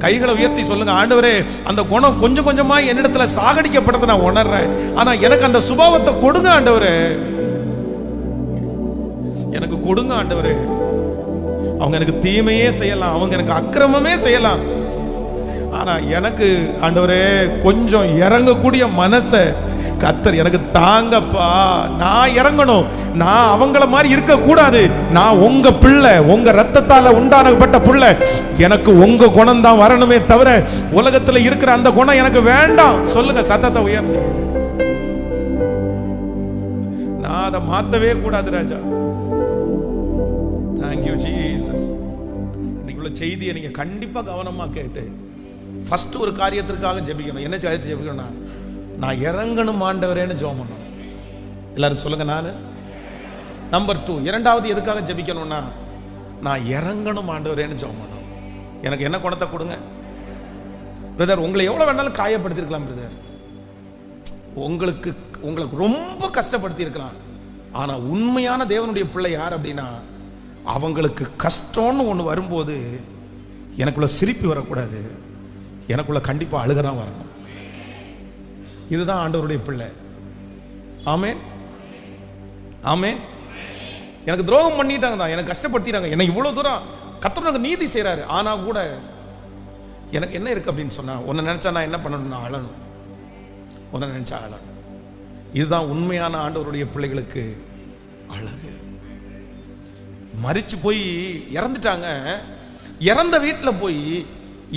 A: கைகளை உயர்த்தி சொல்லுங்க, ஆண்டவரே அந்த குணம் கொஞ்சம் கொஞ்சமா என்னிடத்துல சாகடிக்கப்பட்டதை நான் உணர்றேன். ஆனா எனக்கு அந்த சுபாவத்தை கொடுங்க ஆண்டவரே, எனக்கு கொடுங்க ஆண்டவரே. அவங்க எனக்கு தீமையே செய்யலாம், அவங்க எனக்கு அக்கிரமமே செய்யலாம், ஆனா எனக்கு ஆண்டவரே கொஞ்சம் இறங்கக்கூடிய மனசை கர்த்தர் எனக்கு தாங்கப்பா. நான் இறங்கணும், நான் அவங்கள மாதிரி இருக்க கூடாது. நான் உங்க பிள்ளை, உங்க ரத்தத்தால உண்டானப்பட்ட பிள்ளை. எனக்கு உங்க குணம் தான் வரணுமே தவிர உலகத்துல இருக்கிற அந்த குணம் எனக்கு வேண்டாம். சொல்லுங்க சத்தத்தை உயர்த்தி. நான் அதை மாத்தவே கூடாது ராஜா. Thank you Jesus. இன்னைக்குள்ள செய்தியை நீங்க கண்டிப்பா கவனமா கேட்டு ஃபர்ஸ்ட் ஒரு காரியத்திற்காக ஜெபிக்கணும். என்ன காரியத்தை ஜெபிக்கணும்னா, நான் இறங்கணும் ஆண்டவரேன்னு ஜெபம் பண்ணணும். எல்லாரும் சொல்லுங்க. நான் நம்பர் 2, இரண்டாவது எதுக்காக ஜெபிக்கணும்னா, நான் இறங்கணும் ஆண்டவரேன்னு ஜெபம் பண்ணணும். எனக்கு என்ன குணத்தை கொடுங்க பிரதர். உங்களை எவ்வளவு வேணாலும் காயப்படுத்திருக்கலாம் பிரதர், உங்களுக்கு ரொம்ப கஷ்டப்படுத்தி இருக்கலாம். ஆனா உண்மையான தேவனுடைய பிள்ளை யார் அப்படின்னா, அவங்களுக்கு கஷ்டம்னு ஒன்று வரும்போது எனக்குள்ள சிரிப்பு வரக்கூடாது, எனக்குள்ள கண்டிப்பா அழுகதான் வரணும். இதுதான் ஆண்டவருடைய பிள்ளை. ஆமென் ஆமென். எனக்கு துரோகம் பண்ணிட்டாங்க தான், எனக்கு கஷ்டப்படுத்திட்டாங்க, என்னை இவ்வளவு தூரம் கர்த்தர் எனக்கு நீதி செய்றாரு. ஆனா கூட எனக்கு என்ன இருக்கு அப்படின்னு சொன்னா, உன்னை நினைச்சா நான் என்ன பண்ணணும்னா அழணும், உன்னை நினைச்சா அழணும். இதுதான் உண்மையான ஆண்டவருடைய பிள்ளைகளுக்கு அழகு. மரிச்சு போய் இறந்துட்டாங்க, இறந்த வீட்டில் போய்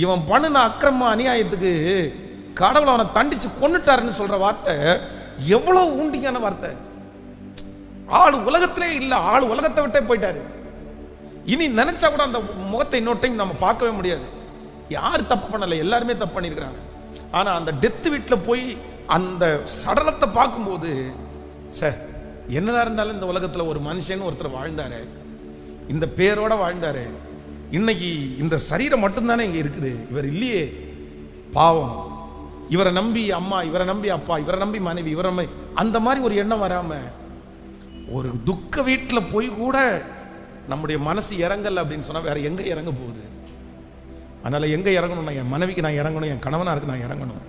A: இவன் பண்ணின அக்கிரம அநியாயத்துக்கு கடவுளை அவனை தண்டிச்சு கொன்னுட்டாருன்னு சொல்ற வார்த்தை எவ்வளவு ஊண்டிக்கான வார்த்தை. ஆள் உலகத்திலே இல்ல, ஆள் உலகத்தை விட்டே போயிட்டாரு. இனி நினைச்சா கூட அந்த முகத்தை இன்னொரு டைம் நம்ம பார்க்கவே முடியாது. யார் தப்பு பண்ணல, எல்லாருமே தப்பு பண்ணியிருக்கிறாங்க. ஆனா அந்த டெத் வீட்டில் போய் அந்த சடலத்தை பார்க்கும்போது, சார் என்னதான் இருந்தாலும் இந்த உலகத்துல ஒரு மனுஷன் ஒருத்தர் வாழ்ந்தாரு, இந்த பேரோட வாழ்ந்தாரு, இன்னைக்கு இந்த சரீரம் மட்டும்தானே இங்க இருக்குது, இவர் இல்லையே பாவம். இவரை நம்பி அம்மா, இவரை நம்பி அப்பா, இவரை நம்பி மனைவி, இவரை நம்பி அந்த மாதிரி ஒரு எண்ணம் வராம ஒரு துக்க வீட்டில் போய் கூட நம்முடைய மனசு இறங்கல அப்படின்னு சொன்னா வேற எங்க இறங்க போகுது? அதனால எங்க இறங்கணும்னா, என் மனைவிக்கு நான் இறங்கணும், என் கணவனாருக்கு நான் இறங்கணும்,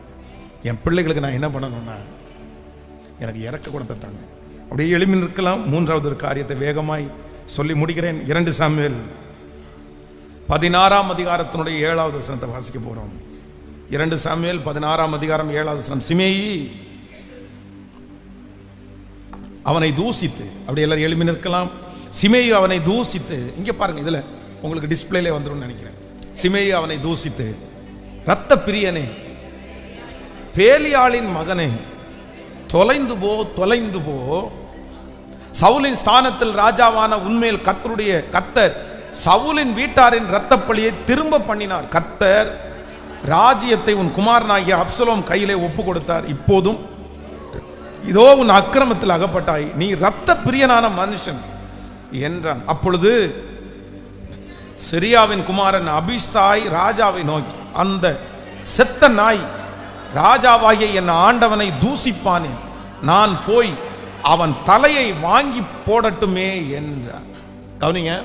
A: என் பிள்ளைகளுக்கு நான் என்ன பண்ணணும்னா எனக்கு இறக்க குணத்தை தாங்க. அப்படியே எளிமையில் இருக்கலாம். மூன்றாவது ஒரு காரியத்தை வேகமாய் சொல்லி முடிக்கிறேன். 2 சாமுவேல் 16ஆம் அதிகாரத்தினுடைய 7வது வசனத்தை வாசிக்க போறோம். 2 சாமுவேல் 16ஆம் அதிகாரம் 7வது வசனம். சிமேயி அவனை தூசித்து, அப்படி எல்லாரும் எழுப்பி நிற்கலாம். சிமேயி அவனை தூசித்து, இங்க பாருங்க, இதுல உங்களுக்கு டிஸ்பிளேல வந்துரும் நினைக்கிறேன். சிமேயி அவனை தூசித்து, இரத்த பிரியனே, பேலியாளின் மகனே, தொலைந்து போ, சவுலின் ஸ்தானத்தில் ராஜாவான உண்மையில் கர்த்தர் சவுலின் வீட்டாரின் இரத்தப்பழியை திரும்ப பண்ணினார். கர்த்தர் ராஜ்யத்தை உன் குமாரனாகிய அப்சலோம் கையிலே ஒப்பு கொடுத்தார். இப்போதும் இதோ உன் அக்கிரமத்தில் அகப்பட்டாய், நீ இரத்த பிரியனான மனுஷன் என்றான். அப்பொழுது சிரியாவின் குமாரன் அபிஷாய் ராஜாவை நோக்கி, அந்த செத்த நாய் ராஜாவாகிய என் ஆண்டவனை தூசிப்பானே, நான் போய் அவன் தலையை வாங்கி போடட்டுமே என்றார். கவனிங்க.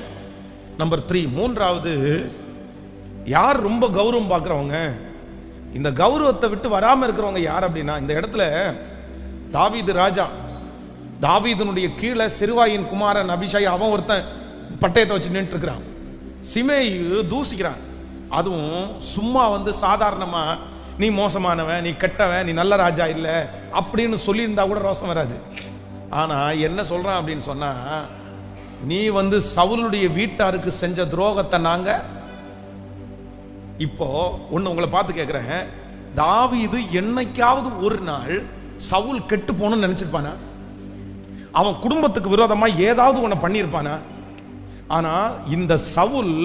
A: நம்பர் 3, மூன்றாவது, யார் ரொம்ப கௌரவம் பார்க்குறவங்க, இந்த கௌரவத்தை விட்டு வராமல் இருக்கிறவங்க யார் அப்படின்னா, இந்த இடத்துல தாவீது ராஜா, தாவீதனுடைய கீழே சிறுவாயின் குமாரன் அபிஷாய், அவன் ஒருத்தன் பட்டயத்தை வச்சு நின்று இருக்கிறான். சிமேயி தூசிக்கிறான். அதுவும் சும்மா சாதாரணமா நீ மோசமானவன், நீ கெட்டவன், நீ நல்ல ராஜா இல்லை அப்படின்னு சொல்லியிருந்தா கூட ரோசம் வராது. ஆனா என்ன சொல்றான் அப்படின்னு சொன்னா, நீ சவுலுடைய வீட்டாருக்கு செஞ்ச துரோகத்தை நாங்க இப்போ ஒண்ணு உங்களை பார்த்து கேட்கிறேன், தாவீது என்னைக்காவது ஒரு நாள் சவுல் கெட்டு போகணும்னு நினைச்சிருப்பானா? அவன் குடும்பத்துக்கு விரோதமா ஏதாவது ஒண்ணு பண்ணியிருப்பானா? ஆனா இந்த சவுல்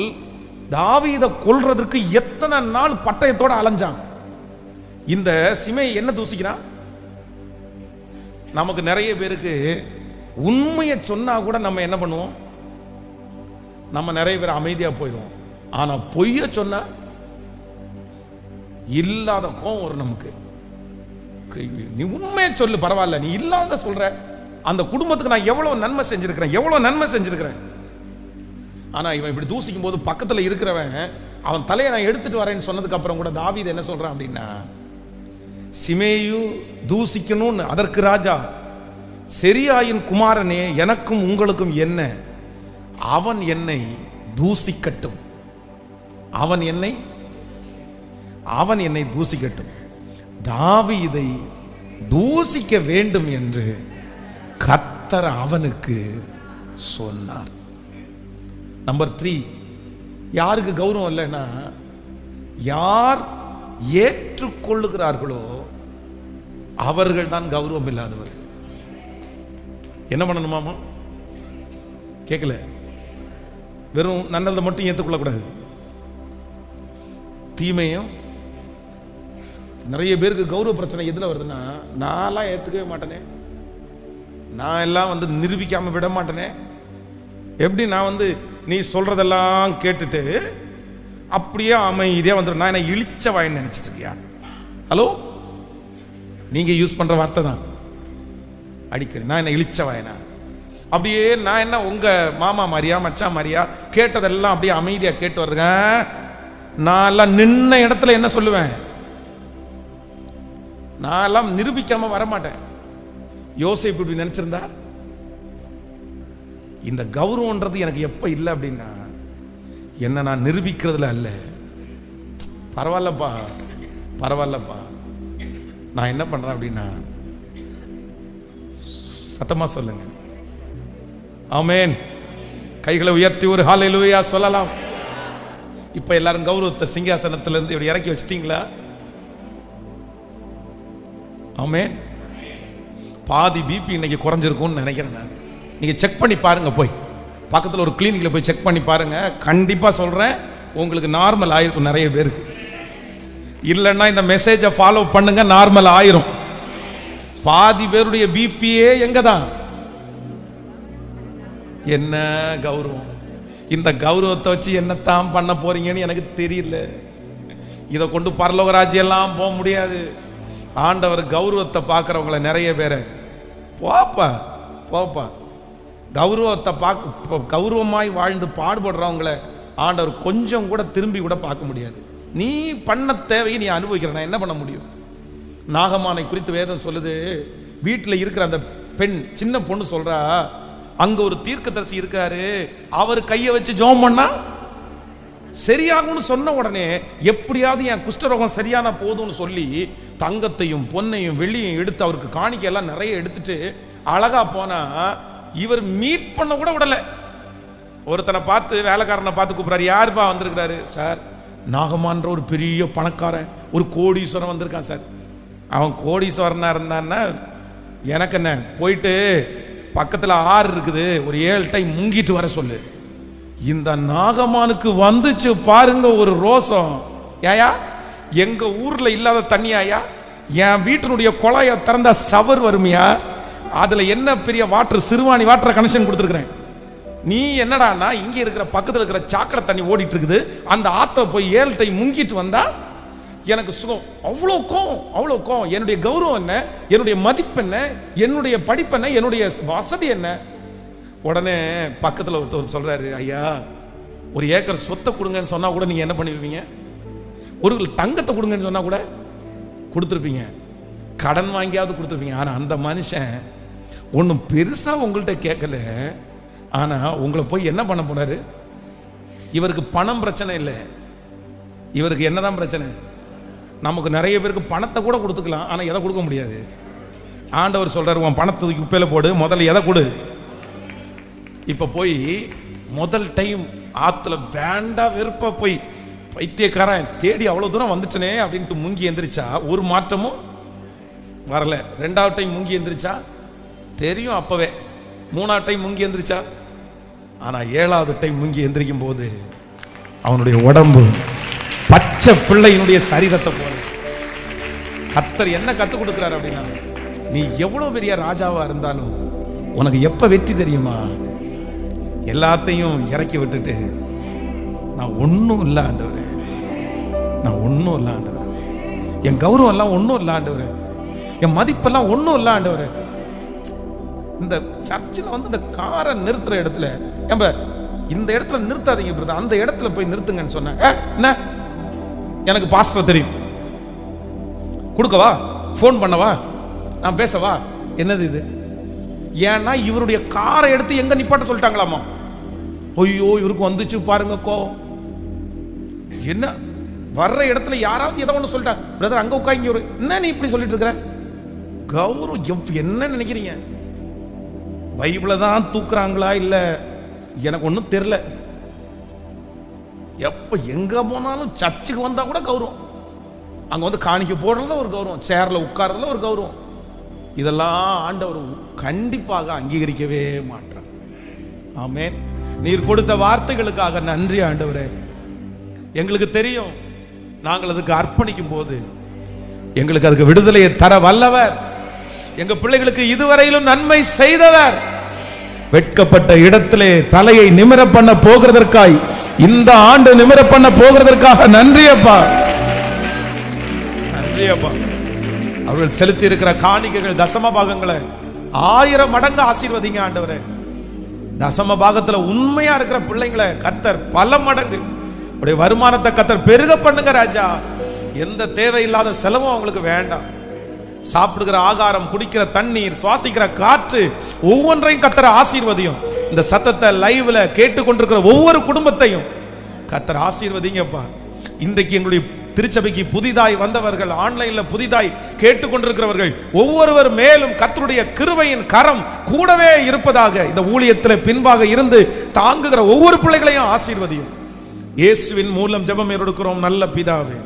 A: தாவீதை கொல்றதுக்கு எத்தனை நாள் பட்டயத்தோட அலைஞ்சான். இந்த சிமேயி என்ன தூசிக்கிறான்? நமக்கு நிறைய பேருக்கு உண்மையை சொன்னா கூட நம்ம என்ன பண்ணுவோம், நம்ம நிறைய பேர் அமைதியா போயிடுவோம். ஆனா பொய்ய சொன்னா இல்லாத கோவம் வரும் நமக்கு. நீ உண்மையை சொல்லு, பரவாயில்ல, நீ இல்லாத சொல்ற, அந்த குடும்பத்துக்கு நான் எவ்வளவு நன்மை செஞ்சிருக்கிறேன், எவ்வளவு நன்மை செஞ்சிருக்கிறேன். ஆனா இவன் இப்படி தூசிக்கும் போது பக்கத்துல இருக்கிறவன் அவன் தலையை நான் எடுத்துட்டு வரேன்னு சொன்னதுக்கு அப்புறம் கூட தாவீது என்ன சொல்றான் அப்படின்னா, சிமேயு தூசிக்கணும்னு அதற்கு ராஜா, செரியாயின் குமாரனே எனக்கும் உங்களுக்கும் என்ன, அவன் என்னை தூசிக்கட்டும், அவன் என்னை தூசிக்கட்டும், தாவீதை தூசிக்க வேண்டும் என்று கர்த்தர் அவனுக்கு சொன்னார். நம்பர் 3, யாருக்கு கௌரவம் இல்லைன்னா, யார் ஏற்றுக்கொள்ளுகிறார்களோ அவர்கள் தான் கௌரவம் இல்லாதவர். என்ன பண்ணணுமாமா? கேட்கல. வெறும் நல்லதை மட்டும் ஏற்றுக்கொள்ளக்கூடாது, தீமையும். நிறைய பேருக்கு கௌரவ பிரச்சனை எதுல வருதுன்னா, நான்லாம் ஏற்றுக்கவே மாட்டேனே, நான் எல்லாம் நிரூபிக்காம விட மாட்டேனே. எப்படி நான் நீ சொல்றதெல்லாம் கேட்டுட்டு அப்படியே அமைதியா வந்துடும். நான் என்ன இழிச்ச வாயின்னு நினைச்சிட்டு இருக்கியா? ஹலோ, நீங்க யூஸ் பண்ற வார்த்தை தான் அடிக்கடி. நான் என்ன இழிச்ச வாயனா? அப்படியே நான் என்ன உங்க மாமா மாதிரியா மச்சான் மாதிரியா கேட்டதெல்லாம் அப்படியே அமைதியா கேட்டு வருதுங்க. நான் எல்லாம் நின்ன இடத்துல என்ன சொல்லுவேன், நான் எல்லாம் நிரூபிக்காம வரமாட்டேன். யோசேப்பு இப்படி நினைச்சிருந்தா? இந்த கௌரவம்ன்றது எனக்கு எப்ப இல்லை அப்படின்னா, என்ன நான் நிரூபிக்கிறதுல அல்ல. பரவாயில்லப்பா பரவாயில்லப்பா, நான் என்ன பண்றேன் அப்படின்னா, சத்தமா சொல்லுங்க ஆமென். கைகளை உயர்த்தி ஒரு ஹல்லேலூயா சொல்லலாம். இப்ப எல்லாரும் கௌரவத்தை சிங்காசனத்துல இருந்து இப்படி இறக்கி வச்சிட்டீங்களா? ஆமென். பாதி பிபி இன்னைக்கு குறைஞ்சிருக்கும்னு நினைக்கிறேன் நான். நீங்க செக் பண்ணி பாருங்க, போய் பக்கத்தில் ஒரு கிளினிக்ல போய் செக் பண்ணி பாருங்க. கண்டிப்பா சொல்றேன், உங்களுக்கு நார்மல் ஆயிருக்கும். நிறைய பேருக்கு இல்லைன்னா இந்த மெசேஜை ஃபாலோ பண்ணுங்க, நார்மல் ஆயிரும். பாதி பேருடைய பிபியே எங்க தான்? என்ன கௌரவம்? இந்த கௌரவத்தை வச்சு என்னத்தான் பண்ண போறீங்கன்னு எனக்கு தெரியல. இதை கொண்டு பரலோக ராஜ்யம் எல்லாம் போக முடியாது. ஆண்டவர் கௌரவத்தை பார்க்கிறவங்கள நிறைய பேரை போப்பா போப்பா, கௌரவத்தை கௌரவமாய் வாழ்ந்து பாடுபடுறவங்கள ஆண்டவர் கொஞ்சம் கூட திரும்பி கூட பார்க்க முடியாது. நீ பண்ண தேவையை நீ அனுபவிக்கிற, நான் என்ன பண்ண முடியும்? நாகமானை குறித்து வேதம் சொல்லுது, வீட்டில் இருக்கிற அந்த பெண் சின்ன பொண்ணு சொல்றா, அங்க ஒரு தீர்க்கதரிசி இருக்காரு, அவர் கையை வச்சு ஜெபம் பண்ணா சரியாகும்னு சொன்ன உடனே எப்படியாவது என் குஷ்டரோகம் சரியான போதும்னு சொல்லி தங்கத்தையும் பொன்னையும் வெள்ளியும் எடுத்து அவருக்கு காணிக்கையெல்லாம் நிறைய எடுத்துட்டு அழகா போனா, இவர் மீட் பண்ண கூட விடல. ஒருத்தனை பார்த்து, வேலைக்காரனை பார்த்து கூப்பிடுறாரு, யாருப்பா வந்திருக்கிறாரு? சார், நாகமான்ற ஒரு பெரிய பணக்காரன், ஒரு கோடீஸ்வரன் வந்திருக்கான் சார். அவன் கோடீஸ்வரனா இருந்தான்னா எனக்கு என்ன, போயிட்டு பக்கத்தில் ஆறு இருக்குது, ஒரு 7 டைம் முங்கிட்டு வர சொல்லு. இந்த நாகமானுக்கு வந்துச்சு பாருங்க ஒரு ரோசம். ஏயா, எங்க ஊர்ல இல்லாத தண்ணியாயா? என் வீட்டினுடைய குழாயை திறந்தா சவர் வருமியா? அதுல என்ன பெரிய வாட்டர், சிறுவாணி வாட்டர் கனெக்ஷன் கொடுத்துருக்கிறேன். நீ என்னடானா இங்க இருக்கிற பக்கத்தில் இருக்கிற சாக்கடை தண்ணி ஓடிட்டு இருக்குது, அந்த ஆத்த போய் 7 டைம் முங்கிட்டு வந்தா எனக்கு சுகம். அவ்வளோ கோவம். என்னுடைய கௌரவம் என்ன, என்னுடைய மதிப்பு என்ன, என்னுடைய படிப்பு என்ன, என்னுடைய வசதி என்ன? உடனே பக்கத்தில் ஒருத்தர் சொல்றாரு, ஐயா, ஒரு ஏக்கர் சொத்தை கொடுங்கன்னு சொன்னா கூட நீங்க என்ன பண்ணிருப்பீங்க? ஒரு தங்கத்தை கொடுங்கன்னு சொன்னா கூட கொடுத்துருப்பீங்க, கடன் வாங்கியாவது கொடுத்துருப்பீங்க. ஆனா அந்த மனுஷன் ஒன்றும் பெருசா உங்கள்கிட்ட கேட்கல, ஆனா உங்களை போய் என்ன பண்ண போனாரு? இவருக்கு பணம் பிரச்சனை இல்லை, இவருக்கு என்னதான் பிரச்சனை? நமக்கு நிறைய பேருக்கு பணத்தை கூட கொடுத்துக்கலாம், ஆனா எதை கொடுக்க முடியாது. ஆண்டவர் சொல்றாரு, உன் பணத்தை குப்பையில போடு, முதல்ல எதை கொடு. இப்ப போய் முதல் டைம் ஆத்துல வேண்டா வெறுப்பா போய் பைத்தியக்காரன் தேடி அவ்வளவு தூரம் வந்துட்டனே அப்படின்ட்டு முங்கி எந்திரிச்சா ஒரு மாற்றமும் வரல. 2வது டைம் முங்கி எந்திரிச்சா தெரியும் அப்பவே. 3வது டைம் முங்கி எந்திரிச்சா, ஆனா 7வது டைம் முங்கி எந்திரிக்கும் போது அவனுடைய உடம்பு பச்சை பிள்ளையினுடைய சரீரத்தை போல. கர்த்தர் என்ன கத்து கொடுக்கிறார் அப்படின்னா, நீ எவ்வளவு பெரிய ராஜாவா இருந்தாலும் உனக்கு எப்ப வெற்றி தெரியுமா? எல்லாத்தையும் இறக்கி விட்டுட்டு, நான் ஒன்றும் இல்லை ஆண்டவரே, நான் ஒன்றும் இல்லை ஆண்டவரே, என் கௌரவம் எல்லாம் ஒன்றும் இல்லை ஆண்டவரே, என் மதிப்பெல்லாம் ஒன்றும் இல்லை ஆண்டவரே. இந்த சர்ச்சில் இந்த காரை நிறுத்துற இடத்துல இந்த இடத்துல நிறுத்தாதீங்க பிரதர், அந்த இடத்துல போய் நிறுத்துங்கன்னு சொன்னேன். என்ன, எனக்கு பாஸ்டர் தெரியும், கொடுக்கவா, ஃபோன் பண்ணவா, நான் பேசவா, என்னது இது? ஏன்னா இவருடைய காரை எடுத்து எங்க நிப்பாட்ட சொல்லிட்டாங்களாமா. ஐயோ இவருக்கு வந்துச்சு பாருங்க கோவம். என்ன வர்ற இடத்துல யாராவது ஏதோ ஒன்று சொல்லிட்டாங்க, பிரதர் அங்க உட்காங்க, ஒரு என்ன நீ இப்படி சொல்லிட்டு இருக்கிற? கௌரவம் என்ன நினைக்கிறீங்க? பைபிளை தான் தூக்குறாங்களா இல்ல எனக்கு ஒன்றும் தெரியல. எப்ப எங்க போனாலும் சர்ச்சுக்கு வந்தா கூட கௌரவம், அங்க வந்து காணிக்க போடுறதுல ஒரு கௌரவம், சேர்ல உட்கார்றதுல ஒரு கௌரவம். இதெல்லாம் ஆண்டவர் கண்டிப்பாக அங்கீகரிக்கவே மாட்டார். ஆமென். நீர் கொடுத்த வார்த்தைகளுக்காக நன்றி ஆண்டவரே. எங்களுக்கு தெரியும் நாங்கள் அதுக்கு அர்ப்பணிக்கும் போது எங்களுக்கு அதுக்கு விடுதலையை தர வல்லவர், எங்க பிள்ளைகளுக்கு இதுவரையிலும் நன்மை செய்தவர். வெட்கப்பட்ட இடத்திலே தலையை நிமிர பண்ண போகிறதற்காய் இந்த ஆண்டு நிமிர பண்ண போகிறதற்காக நன்றி அப்பா, நன்றி அப்பா. அவர்கள் செலுத்தி இருக்கிற காணிக்கைகள் தசம பாகங்களை 1000 மடங்கு ஆசீர்வதிங்க ஆண்டவரே. தசம பாகத்துல உண்மையா இருக்கிற பிள்ளைங்களை கர்த்தர் பல மடங்கு உடைய வருமானத்தை கர்த்தர் பெருக பண்ணுங்க ராஜா. எந்த தேவையில்லாத செலவும் அவங்களுக்கு வேண்டாம். சாப்பிடுகிற ஆகாரம், குடிக்கிற தண்ணீர், சுவாசிக்கிற காற்று ஒவ்வொன்றையும் கர்த்தர் ஆசீர்வதியும். இந்த சத்தத்தை லைவ்ல கேட்டுக்கொண்டிருக்கிற ஒவ்வொரு குடும்பத்தையும் கர்த்தர் ஆசீர்வதிங்கப்பா. இன்றைக்கு எங்களுடைய திருச்சபைக்கு புதிதாய் வந்தவர்கள், ஆன்லைன்ல புதிதாய் கேட்டுக்கொண்டிருக்கிறவர்கள் ஒவ்வொருவர் மேலும் கர்த்தருடைய கிருபையின் கரம் கூடவே இருப்பதாக, இந்த ஊழியத்தில் பின்பாக இருந்து தாங்குகிற ஒவ்வொரு பிள்ளைகளையும் ஆசீர்வதியும். இயேசுவின் மூலம் ஜெபம் எடுக்கிறோம் நல்ல பிதாவே.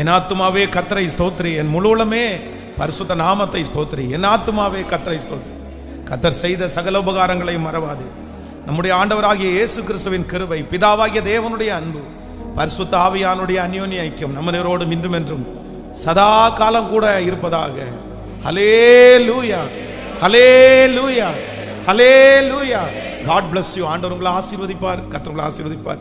A: என் ஆத்துமாவே கர்த்தரை ஸ்தோத்திரி, என் முழுவலுமே பரிசுத்த நாமத்தை ஸ்தோத்திரி. என் ஆத்துமாவே கர்த்தரை ஸ்தோத்திரி. கர்த்தர் செய்த சகல உபகாரங்களையும் மறவாது. நம்முடைய ஆண்டவராகிய இயேசு கிறிஸ்துவின் கிருபை, பிதாவாகிய தேவனுடைய அன்பு, பரிசுத்த ஆவியானுடைய அந்யோன்ய ஐக்கியம் நம்மளோடு இன்றும் என்றும் சதா காலம் கூட இருப்பதாக. ஹல்லேலூயா, ஹல்லேலூயா, ஹல்லேலூயா. God bless you. ஆண்டவர் உங்களை ஆசீர்வதிப்பார், கர்த்தர் உங்களை ஆசீர்வதிப்பார்.